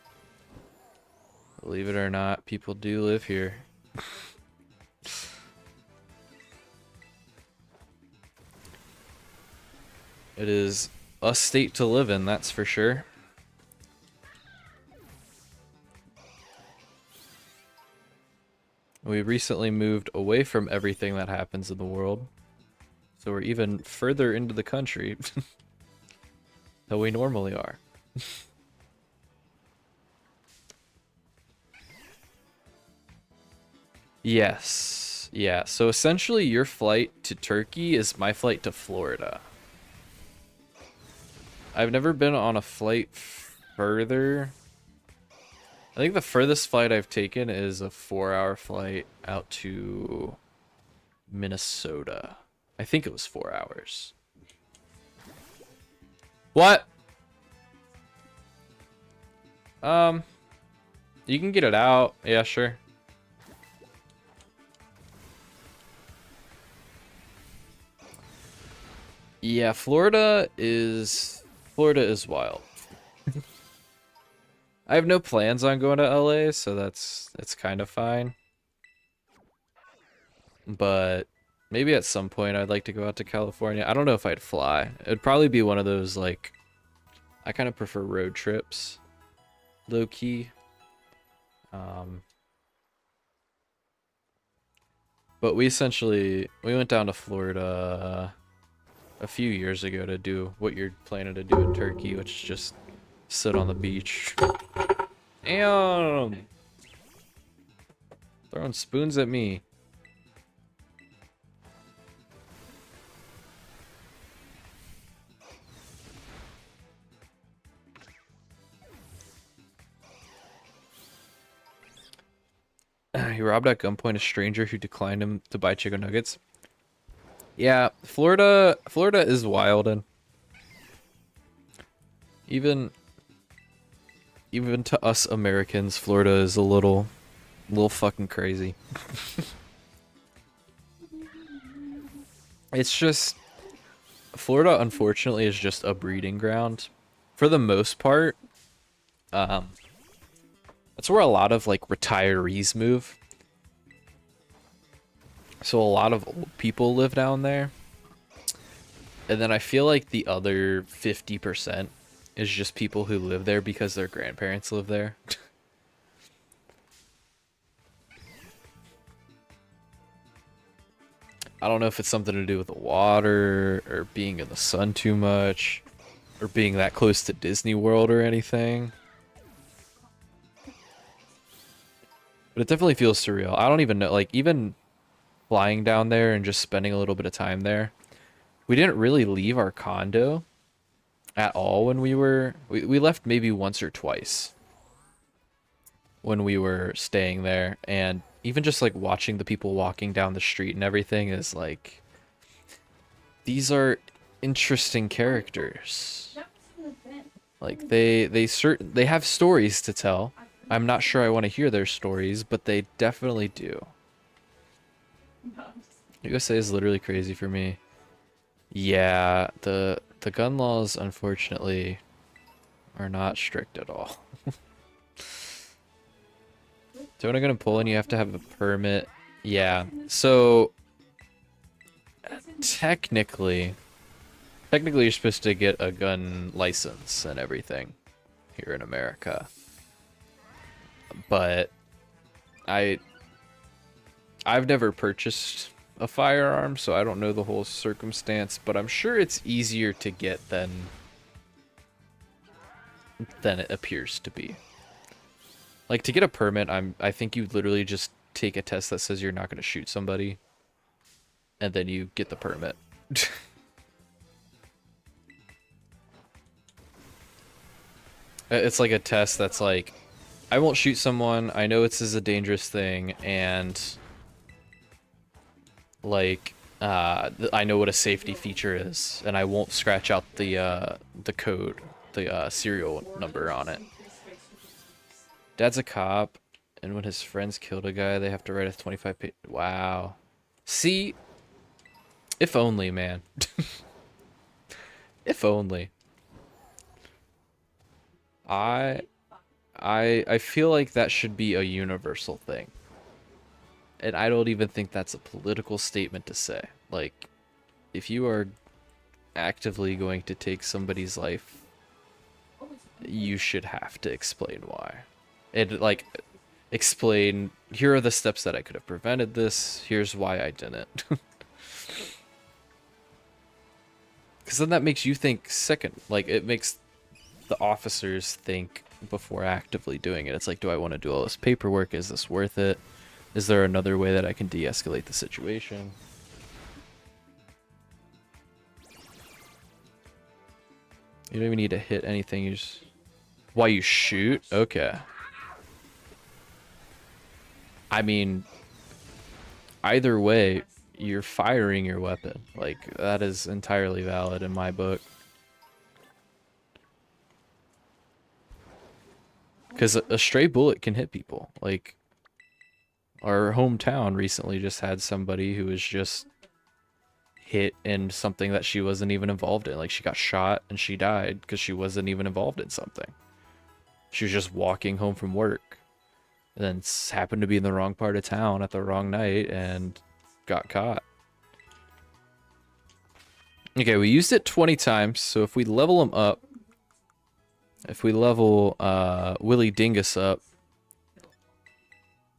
Believe it or not, people do live here. It is a state to live in, that's for sure. We recently moved away from everything that happens in the world. So we're even further into the country than we normally are. Yes. Yeah, so essentially your flight to Turkey is my flight to Florida. I've never been on a flight further. I think the furthest flight I've taken is a 4-hour flight out to Minnesota. I think it was 4 hours. What? You can get it out. Yeah, sure. Yeah, Florida is wild. I have no plans on going to LA, so it's kind of fine. But maybe at some point I'd like to go out to California. I don't know if I'd fly. It'd probably be one of those, like, I kind of prefer road trips, low key. But we went down to Florida a few years ago to do what you're planning to do in Turkey, which is just sit on the beach. Damn! Throwing spoons at me. He robbed at gunpoint a stranger who declined him to buy chicken nuggets. Yeah, Florida is wild, and even to us Americans, Florida is a little fucking crazy. It's just Florida, unfortunately, is just a breeding ground for the most part. Um, that's where a lot of like retirees move. So a lot of old people live down there. And then I feel like the other 50% is just people who live there because their grandparents live there. I don't know if it's something to do with the water or being in the sun too much or being that close to Disney World or anything. But it definitely feels surreal. I don't even know, like, even flying down there and just spending a little bit of time there. We didn't really leave our condo at all when we left maybe once or twice when we were staying there, and even just like watching the people walking down the street and everything is like, these are interesting characters. Like they have stories to tell. I'm not sure I want to hear their stories, but they definitely do. USA is literally crazy for me. Yeah, the gun laws unfortunately are not strict at all. So when I'm gonna pull in, you have to have a permit. Yeah. So technically you're supposed to get a gun license and everything here in America. But I've never purchased a firearm, so I don't know the whole circumstance, but I'm sure it's easier to get than it appears to be. Like, to get a permit, I think you literally just take a test that says you're not going to shoot somebody, and then you get the permit. It's like a test that's like, I won't shoot someone, I know this is a dangerous thing, and like, I know what a safety feature is, and I won't scratch out the code, the serial number on it. Dad's a cop, and when his friends killed a guy, they have to write a 25-page... Wow. See? If only, man. If only. I feel like that should be a universal thing. And I don't even think that's a political statement to say. Like, if you are actively going to take somebody's life, you should have to explain why. And, like, explain, here are the steps that I could have prevented this, here's why I didn't. Because then that makes you think second. Like, it makes the officers think before actively doing it. It's like, do I want to do all this paperwork? Is this worth it? Is there another way that I can de-escalate the situation? You don't even need to hit anything. You just... Why you shoot? Okay. I mean, either way, you're firing your weapon. Like, that is entirely valid in my book. Because a stray bullet can hit people. Like, our hometown recently just had somebody who was just hit in something that she wasn't even involved in. Like, she got shot and she died because she wasn't even involved in something. She was just walking home from work. And then happened to be in the wrong part of town at the wrong night and got caught. Okay, we used it 20 times, so if we level him up, if we level Willie Dingus up,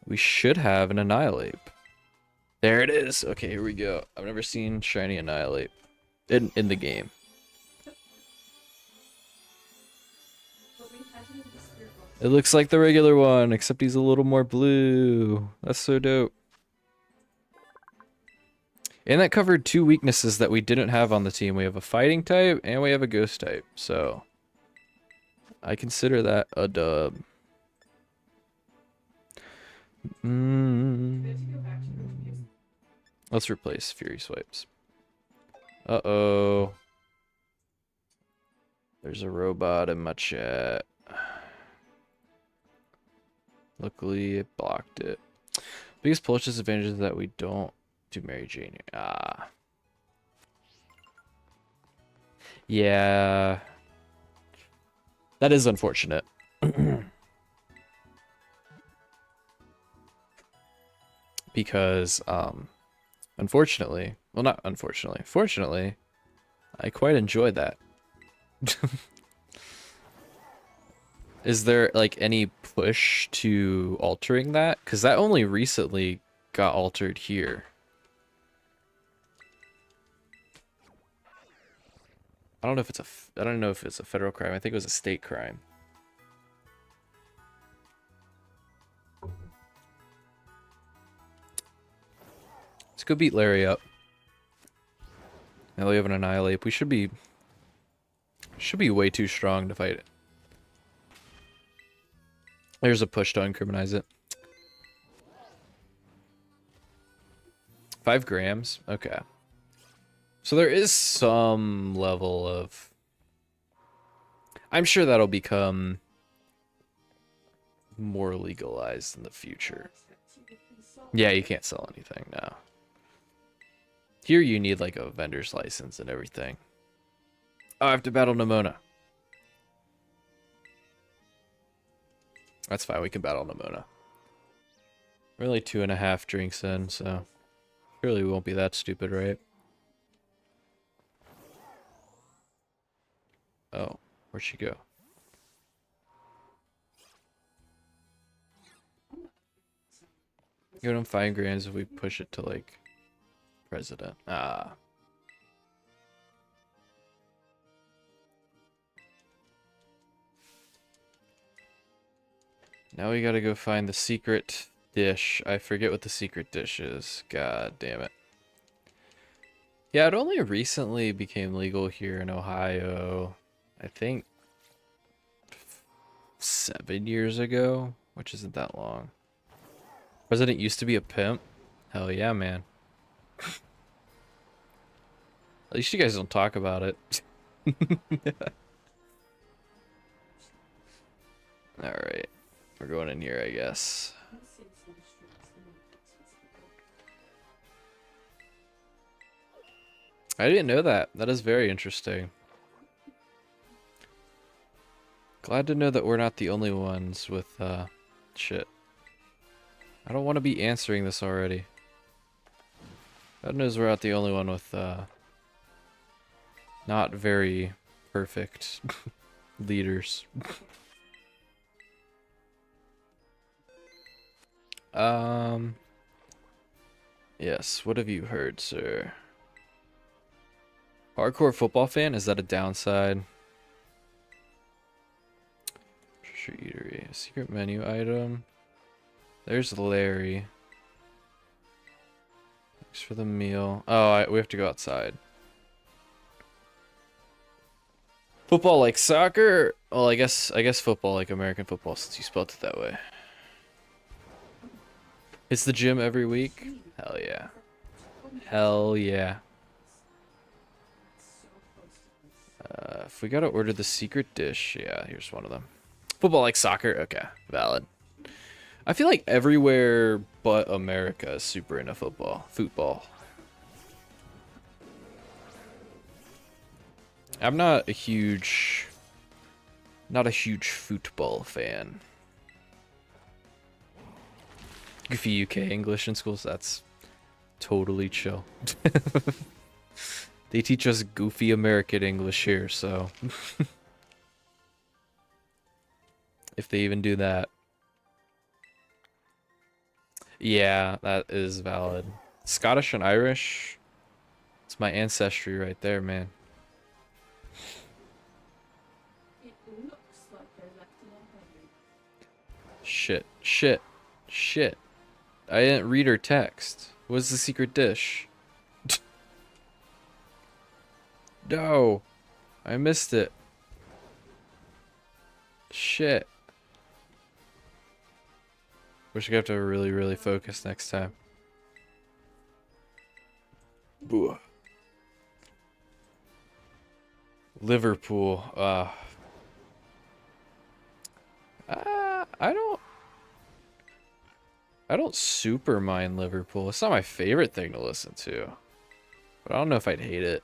we should have an Annihilate. There it is. Okay, here we go. I've never seen shiny Annihilate in the game. It looks like the regular one, except he's a little more blue. That's so dope. And that covered two weaknesses that we didn't have on the team. We have a fighting type and we have a ghost type. So I consider that a dub. Let's replace Fury Swipes. Uh-oh. There's a robot in my chat. Luckily, it blocked it. Biggest push disadvantage is that we don't do Mary Jane. Ah. Yeah, that is unfortunate. Because, unfortunately, well, not unfortunately, fortunately, I quite enjoyed that. Is there, like, any push to altering that? Because that only recently got altered here. I don't know if it's I don't know if it's a federal crime. I think it was a state crime. Let's go beat Larry up. Now we have an annihilate. We should be way too strong to fight it. There's a push to incriminize it. 5 grams? Okay. So there is some level of... I'm sure that'll become more legalized in the future. Yeah, you can't sell anything now. Here you need like a vendor's license and everything. Oh, I have to battle Nimona. That's fine, we can battle Nimona. We're only 2.5 drinks in, so surely we won't be that stupid, right? Oh, where'd she go? Give them 5 grams if we push it to like president. Ah. Now we gotta go find the secret dish. I forget what the secret dish is. God damn it. Yeah, it only recently became legal here in Ohio. I think 7 years ago, which isn't that long. President used to be a pimp. Hell yeah, man. At least you guys don't talk about it. Alright. We're going in here, I guess. I didn't know that. That is very interesting. Glad to know that we're not the only ones with, shit. I don't want to be answering this already. God knows we're not the only one with, not very perfect leaders. Yes, what have you heard, sir? Hardcore football fan? Is that a downside? Treasure eatery. Secret menu item. There's Larry. Thanks for the meal. Oh, we have to go outside. Football like soccer? Well, I guess football like American football since you spelled it that way. It's the gym every week? Hell yeah. Hell yeah. If we gotta order the secret dish, yeah, here's one of them. Football like soccer? Okay, valid. I feel like everywhere but America is super into football. Football. I'm not a huge football fan. Goofy UK English in schools, that's totally chill. They teach us goofy American English here, so if they even do that. Yeah, that is valid. Scottish and Irish, it's my ancestry right there, man. It looks like they're left alone. Shit, shit, shit. I didn't read her text. What's the secret dish? No, I missed it. Shit. Wish I have to really, really focus next time. Boo. Liverpool. I don't super mind Liverpool. It's not my favorite thing to listen to, but I don't know if I'd hate it.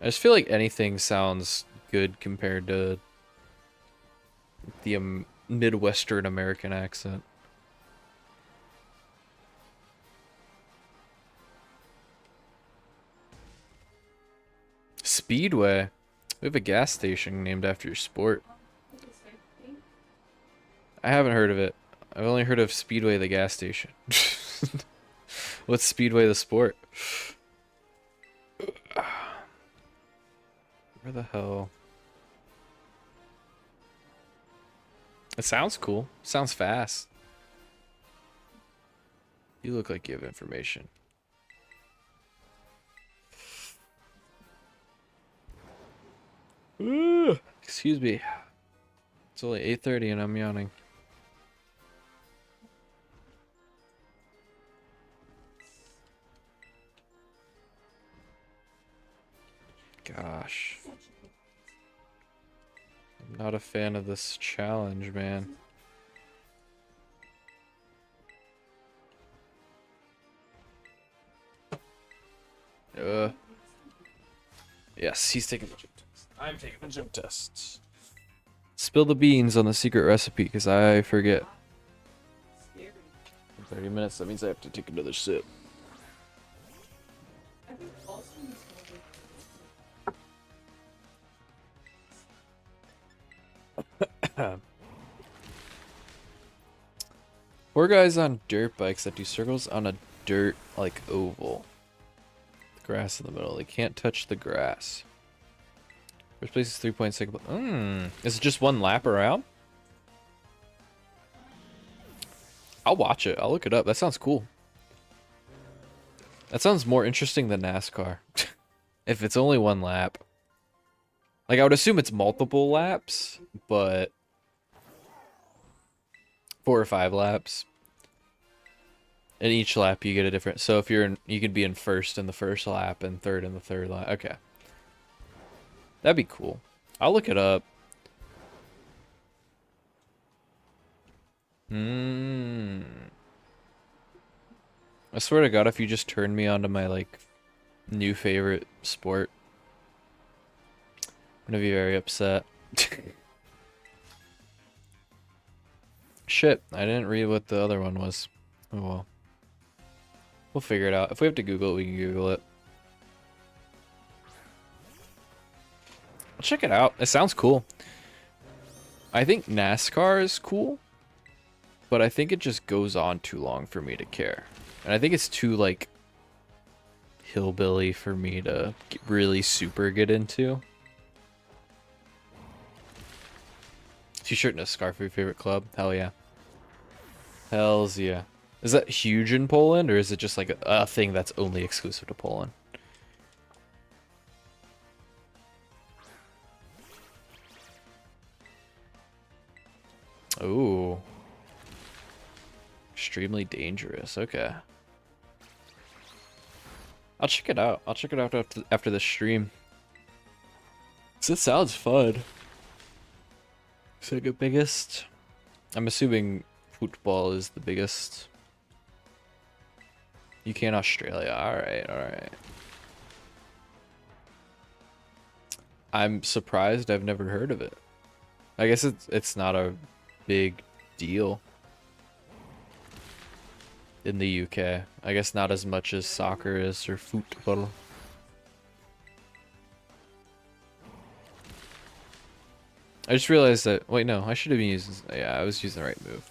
I just feel like anything sounds good compared to the Midwestern American accent. Speedway. We have a gas station named after your sport. I haven't heard of it. I've only heard of Speedway the gas station. What's Speedway the sport? Where the hell? It sounds cool. Sounds fast. You look like you have information. Ooh, excuse me. It's only 8:30 and I'm yawning. Gosh. I'm not a fan of this challenge, man. Yes, he's taking the gym test. I'm taking the gym tests. Spill the beans on the secret recipe, because I forget. Scary. In 30 minutes, that means I have to take another sip. I think also he's Four guys on dirt bikes that do circles on a dirt, like, oval. Grass in the middle. They can't touch the grass. First place is 3.6. Is it just one lap around? I'll watch it. I'll look it up. That sounds cool. That sounds more interesting than NASCAR. If it's only one lap. Like, I would assume it's multiple laps, but 4 or 5 laps. In each lap, you get a different. So if you're in, you could be in first in the first lap and third in the third lap. Okay, that'd be cool. I'll look it up. I swear to God, if you just turned me onto my like new favorite sport, I'm gonna be very upset. Shit, I didn't read what the other one was. Oh well. We'll figure it out. If we have to Google it, we can Google it. I'll check it out. It sounds cool. I think NASCAR is cool, but I think it just goes on too long for me to care. And I think it's too, like, hillbilly for me to really super get into. T-shirt and a scarf for your favorite club? Hell yeah. Hells yeah. Is that huge in Poland, or is it just like a thing that's only exclusive to Poland? Ooh. Extremely dangerous. Okay. I'll check it out. I'll check it out after the stream. 'Cause it sounds fun. So the biggest? I'm assuming football is the biggest. UK and Australia. Alright, alright. I'm surprised I've never heard of it. I guess it's not a big deal in the UK. I guess not as much as soccer is or football. I just realized that, wait, no, I should have been using, yeah, I was using the right move.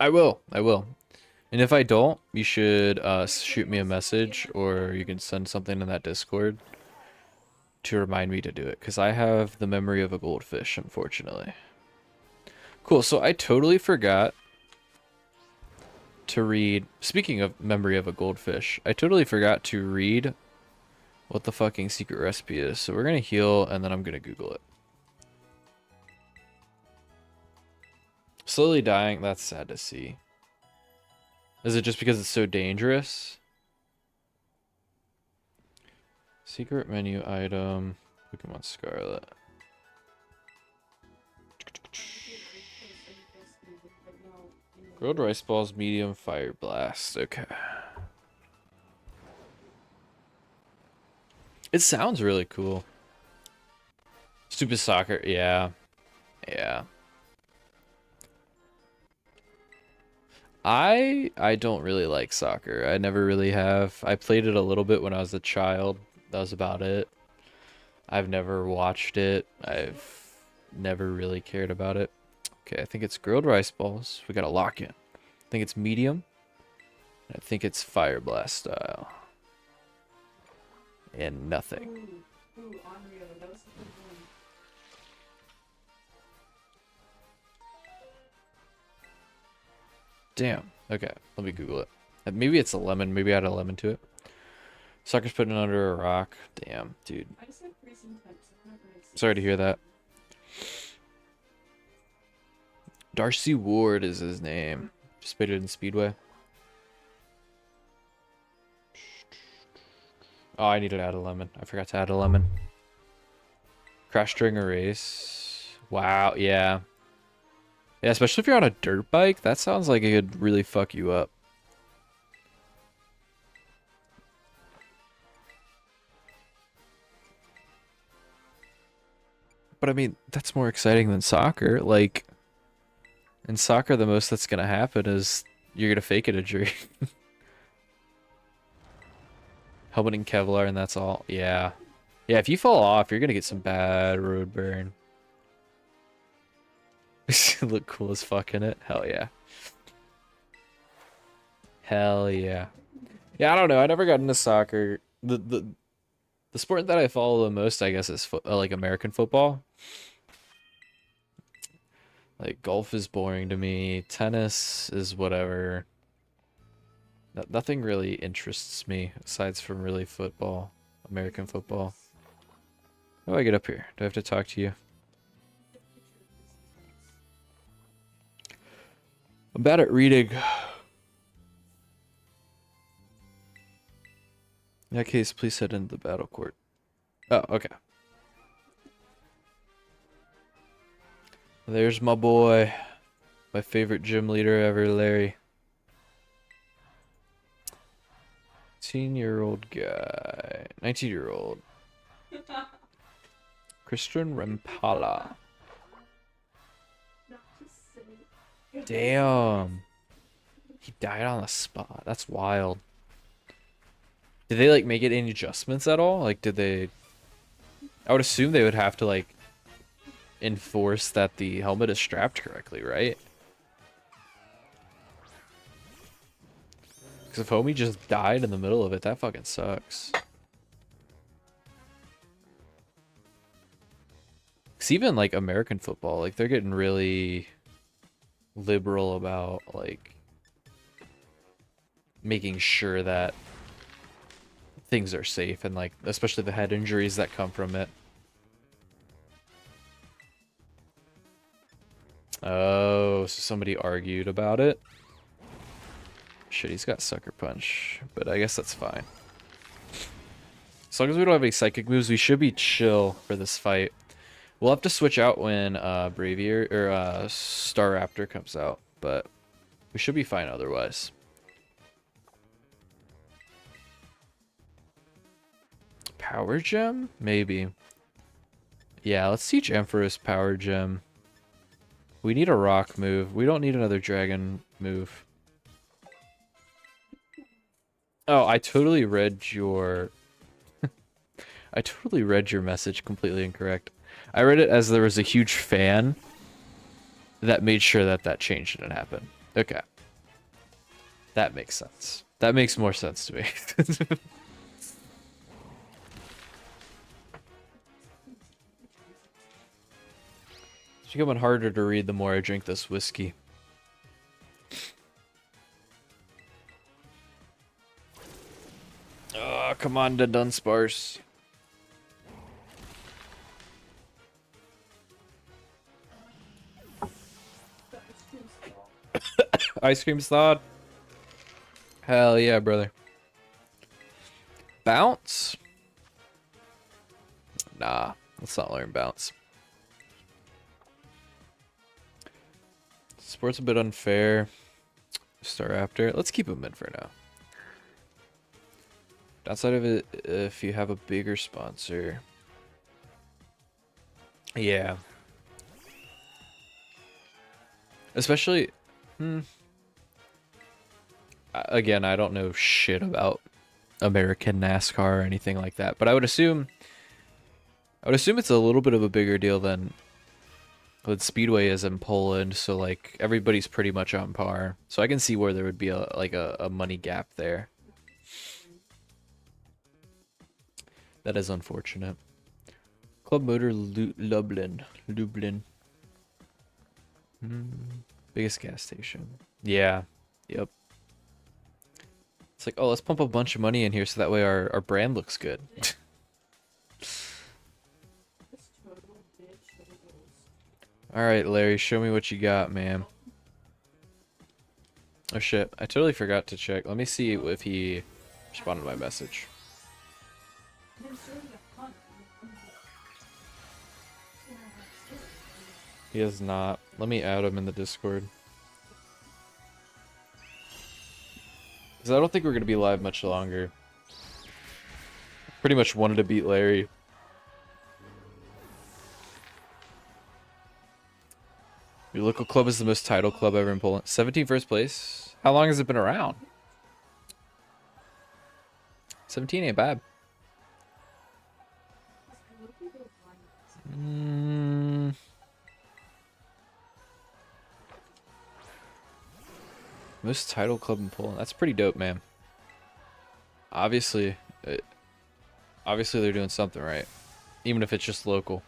I will. And if I don't, you should shoot me a message, or you can send something in that Discord to remind me to do it, because I have the memory of a goldfish, unfortunately. Cool, so I totally forgot to read, speaking of memory of a goldfish, I totally forgot to read what the fucking secret recipe is. So we're gonna heal, and then I'm gonna Google it. Slowly dying, that's sad to see. Is it just because it's so dangerous? Secret menu item, Pokemon Scarlet. Grilled rice balls, medium fire blast. Okay. It sounds really cool. Stupid soccer, yeah. Yeah. I don't really like soccer. I never really have. I played it a little bit when I was a child. That was about it. I've never watched it. I've never really cared about it. Okay, I think it's grilled rice balls. We got to lock in. I think it's medium. I think it's fire blast style. And nothing. Ooh, Onryo, that was a good one. Damn. Okay, let me Google it. Maybe it's a lemon. Maybe I add a lemon to it. Sucker's putting it under a rock. Damn, dude. I said freezing temps. I'm not gonna say Sorry to hear that. Darcy Ward is his name. Participated in Speedway. Oh, I needed to add a lemon. I forgot to add a lemon. Crash during a race. Wow, yeah. Yeah, especially if you're on a dirt bike. That sounds like it could really fuck you up. But I mean, that's more exciting than soccer. Like, in soccer, the most that's gonna happen is you're gonna fake an injury. Helmet and Kevlar, and that's all. Yeah. Yeah, if you fall off, you're gonna get some bad road burn. Look cool as fuck in it. Hell yeah. Hell yeah. Yeah, I don't know. I never got into soccer. The sport that I follow the most, I guess, is like American football. Like golf is boring to me. Tennis is whatever. Nothing really interests me aside from really football, American football. How do I get up here? Do I have to talk to you? I'm bad at reading. In that case, please head into the battle court. Oh, okay. There's my boy. My favorite gym leader ever, Larry. 18-year-old guy. 19-year-old. Christian Rempala. not just say. Damn. He died on the spot. That's wild. Did they like make it any adjustments at all? Like did they I would assume they would have to like enforce that the helmet is strapped correctly, right? Because if homie just died in the middle of it, that fucking sucks. Because even like American football, like they're getting really liberal about like making sure that things are safe and like especially the head injuries that come from it. Oh, so somebody argued about it. Shit, he's got sucker punch, but I guess that's fine. As long as we don't have any psychic moves, we should be chill for this fight. We'll have to switch out when Bravier or Star Raptor comes out, but we should be fine otherwise. Power Gem? Maybe. Yeah, let's teach Empress Power Gem. We need a rock move. We don't need another dragon move. Oh, I totally read your... I totally read your message completely incorrect. I read it as there was a huge fan that made sure that that change didn't happen. Okay. That makes sense. That makes more sense to me. It's becoming harder to read the more I drink this whiskey. Oh, come on, the Dunsparce. Ice cream slot. Hell yeah, brother. Bounce? Nah, let's not learn bounce. Sport's a bit unfair. Star Raptor. Let's keep him in for now. Outside of it, if you have a bigger sponsor. Yeah. Especially, again, I don't know shit about American NASCAR or anything like that, but I would assume it's a little bit of a bigger deal than what Speedway is in Poland, so like everybody's pretty much on par. So I can see where there would be a money gap there. That is unfortunate. Club Motor Lublin. Biggest gas station. Yeah. Yep. It's like, oh, let's pump a bunch of money in here so that way our brand looks good. Alright, Larry, show me what you got, man. Oh shit, I totally forgot to check. Let me see if he responded to my message. He has not. Let me add him in the Discord. Because I don't think we're going to be live much longer. Pretty much wanted to beat Larry. Your local club is the most title club ever in Poland. 17 first place? How long has it been around? 17 ain't bad. Most title club in Poland. That's pretty dope, man. Obviously they're doing something right. Even if it's just local.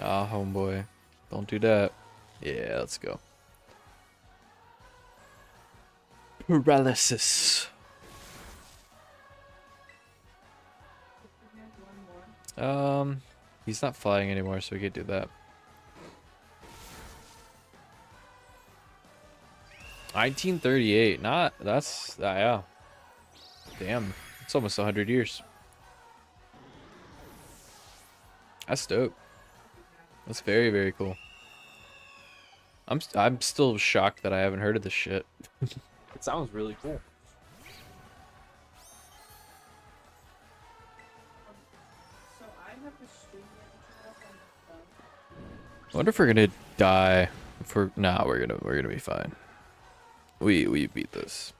Ah, homeboy. Don't do that. Yeah, let's go. Paralysis. He's not flying anymore, so we can't do that. 1938. That's yeah. Damn. It's almost 100 years. That's dope. That's very, very cool. I'm still shocked that I haven't heard of this shit. It sounds really cool. I wonder if we're gonna die. Nah, we're gonna be fine. We beat this.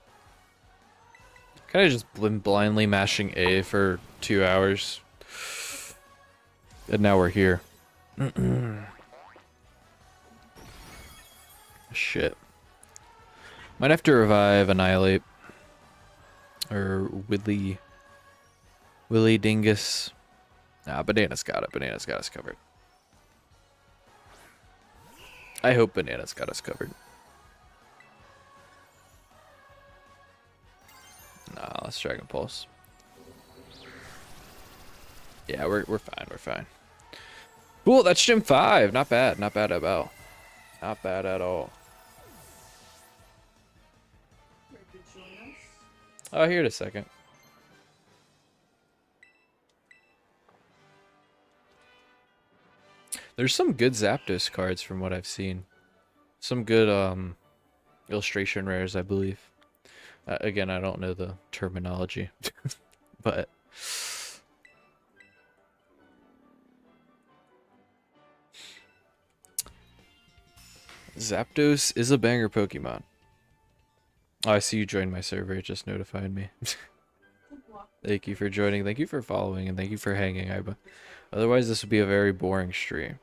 Kind of just been blindly mashing A for 2 hours, and now we're here. Shit. Might have to revive Annihilate or Willy Dingus. Nah, Banana's got it. Banana's got us covered. I hope Banana's got us covered. Nah, let's Dragon Pulse. Yeah, we're fine. We're fine. Cool. That's Gym 5. Not bad. Not bad at all. Not bad at all. Oh, here in a second. There's some good Zapdos cards from what I've seen. Some good illustration rares, I believe. Again, I don't know the terminology, but Zapdos is a banger Pokemon. Oh, I see you joined my server. It just notified me. Thank you for joining. Thank you for following, and thank you for hanging. Otherwise, this would be a very boring stream.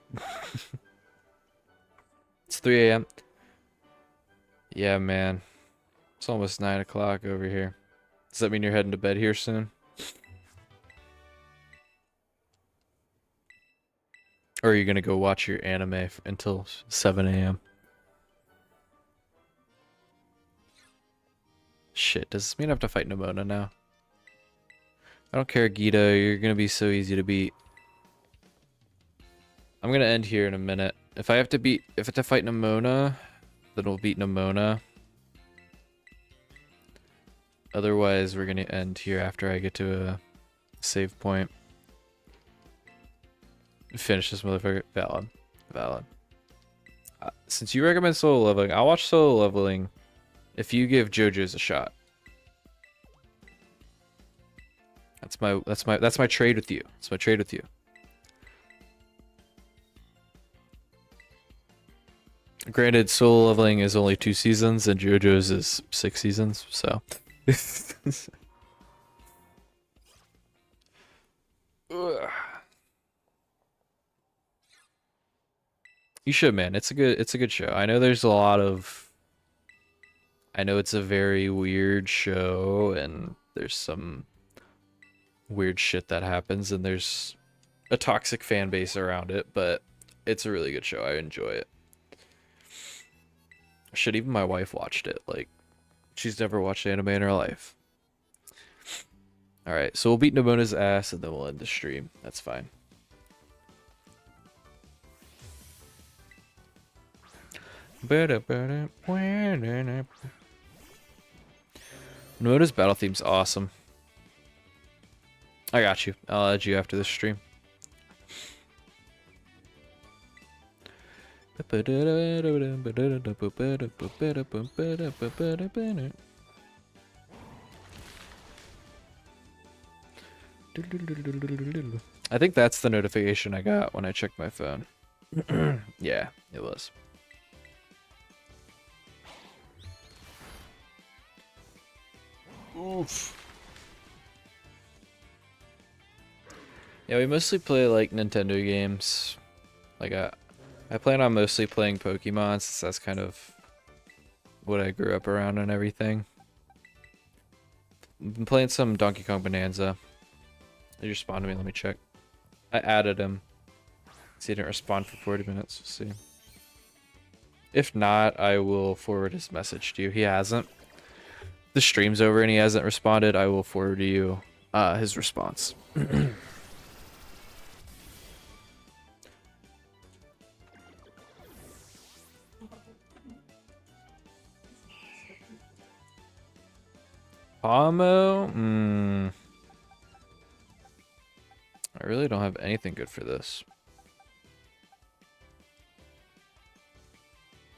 It's 3 a.m. Yeah, man. It's almost 9 o'clock over here. Does that mean you're heading to bed here soon? Or are you gonna go watch your anime until 7 a.m.? Shit, does this mean I have to fight Nimona now? I don't care, Gita. You're gonna be so easy to beat. I'm gonna end here in a minute. If I have to fight Nimona, then we'll beat Nimona. Otherwise, we're gonna end here after I get to a save point. Finish this motherfucker. Valid. since you recommend solo leveling, I'll watch solo leveling if you give JoJo's a shot. That's my trade with you. That's my trade with you. Granted, solo leveling is only 2 seasons and JoJo's is 6 seasons, so. You should, man. It's a good show. I know there's a lot of, I know it's a very weird show and there's some weird shit that happens and there's a toxic fan base around it, but it's a really good show. I enjoy it. Shit, even my wife watched it. Like, she's never watched anime in her life. Alright, so we'll beat Namona's ass and then we'll end the stream. That's fine. Namona's battle theme's awesome. I got you. I'll add you after this stream. I think that's the notification I got when I checked my phone. Yeah, it was. Oof. Yeah, we mostly play like Nintendo games. Like I plan on mostly playing Pokemon since that's kind of what I grew up around and everything. I've been playing some Donkey Kong Bonanza. Did he respond to me? Let me check. I added him. See, he didn't respond for 40 minutes. We'll see. If not, I will forward his message to you. He hasn't. The stream's over and he hasn't responded. I will forward to you his response. Amo? I really don't have anything good for this.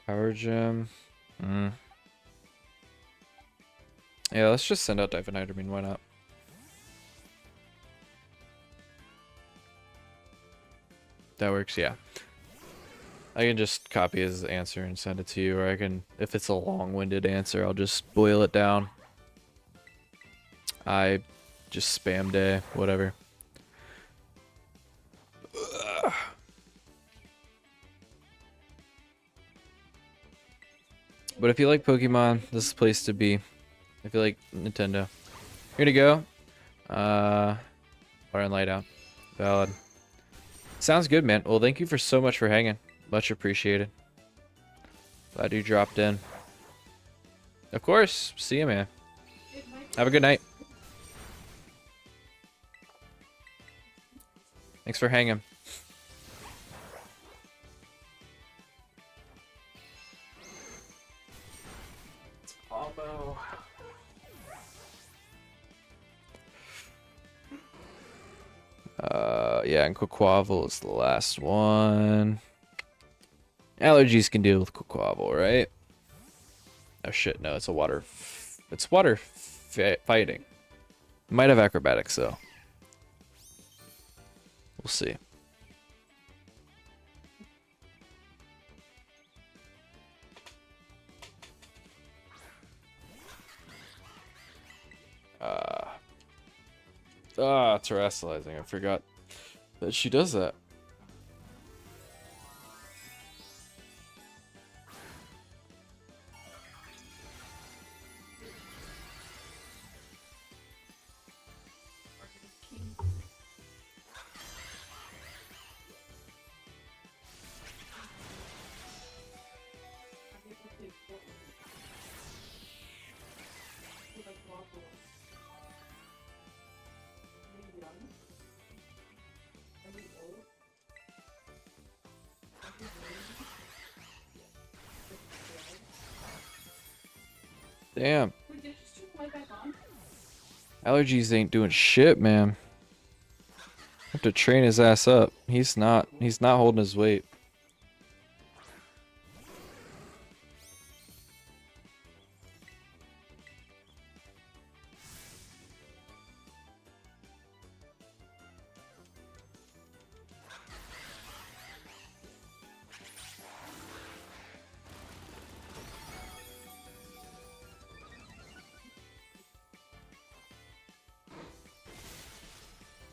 Power gem. Yeah, let's just send out Divinite. Why not? That works, yeah. I can just copy his answer and send it to you, or I can, if it's a long-winded answer, I'll just boil it down. I just spam day, whatever. But if you like Pokemon, this is the place to be. If you like Nintendo. Here to go. Fire and light out. Valid. Sounds good, man. Well, thank you for so much for hanging. Much appreciated. Glad you dropped in. Of course. See you, man. Have a good night. Thanks for hanging. Almo. Yeah, and Quaquaval is the last one. Allergies can deal with Quaquaval, right? Oh shit, no, it's a water. It's water fighting. Might have acrobatics though. We'll see. Terrestrializing. I forgot that she does that. Damn. Allergies ain't doing shit, man. Have to train his ass up. He's not holding his weight.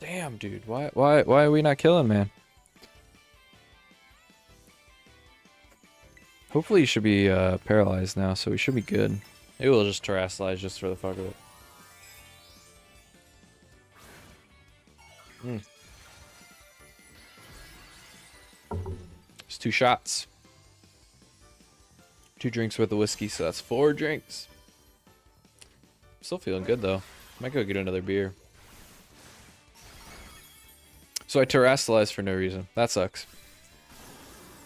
Damn, dude. Why are we not killing, man? Hopefully, you should be paralyzed now, so we should be good. Maybe we'll just terrestrialize just for the fuck of it. It's 2 shots. 2 drinks worth of whiskey, so that's 4 drinks. Still feeling good though. Might go get another beer. So I terrestrialized for no reason. That sucks.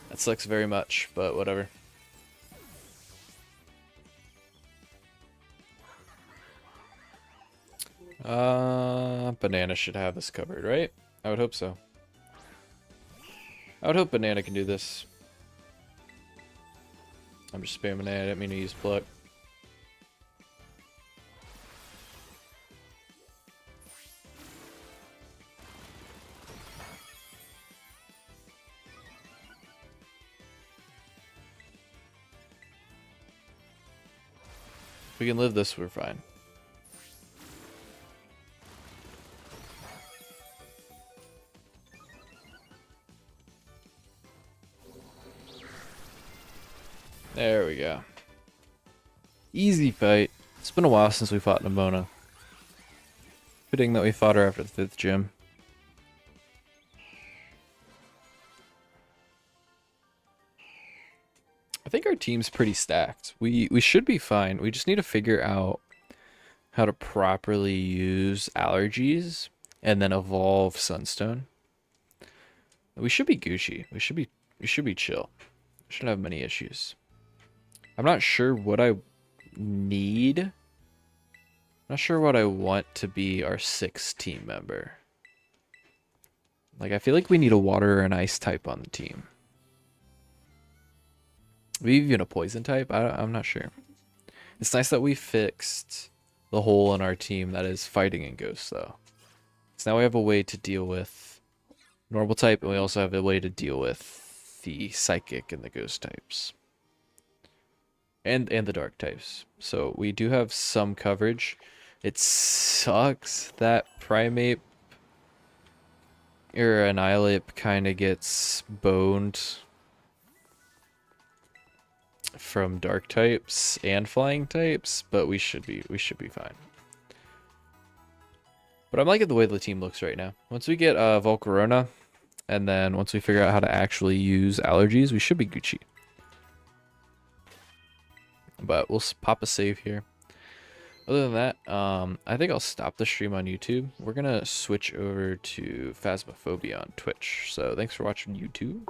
That sucks very much, but whatever. Banana should have this covered, right? I would hope so. I would hope Banana can do this. I'm just spamming it. I didn't mean to use pluck. If we can live this, we're fine. There we go. Easy fight. It's been a while since we fought Nimona. Fitting that we fought her after the 5th gym. I think our team's pretty stacked. We should be fine. We just need to figure out how to properly use allergies and then evolve Sunstone. We should be Gucci. We should be chill. We shouldn't have many issues. I'm not sure what I need. I'm not sure what I want to be our 6th team member. Like, I feel like we need a water or an ice type on the team. Maybe even a poison type? I'm not sure. It's nice that we fixed the hole in our team that is fighting and ghosts, though. So now we have a way to deal with normal type, and we also have a way to deal with the psychic and the ghost types. And the dark types. So we do have some coverage. It sucks that Primate or Annihilate kind of gets boned from dark types and flying types, but we should be fine. But I'm liking the way the team looks right now. Once we get Volcarona, and then once we figure out how to actually use allergies, we should be Gucci. But we'll pop a save here. Other than that, I think I'll stop the stream on YouTube. We're gonna switch over to Phasmophobia on Twitch. So thanks for watching, YouTube.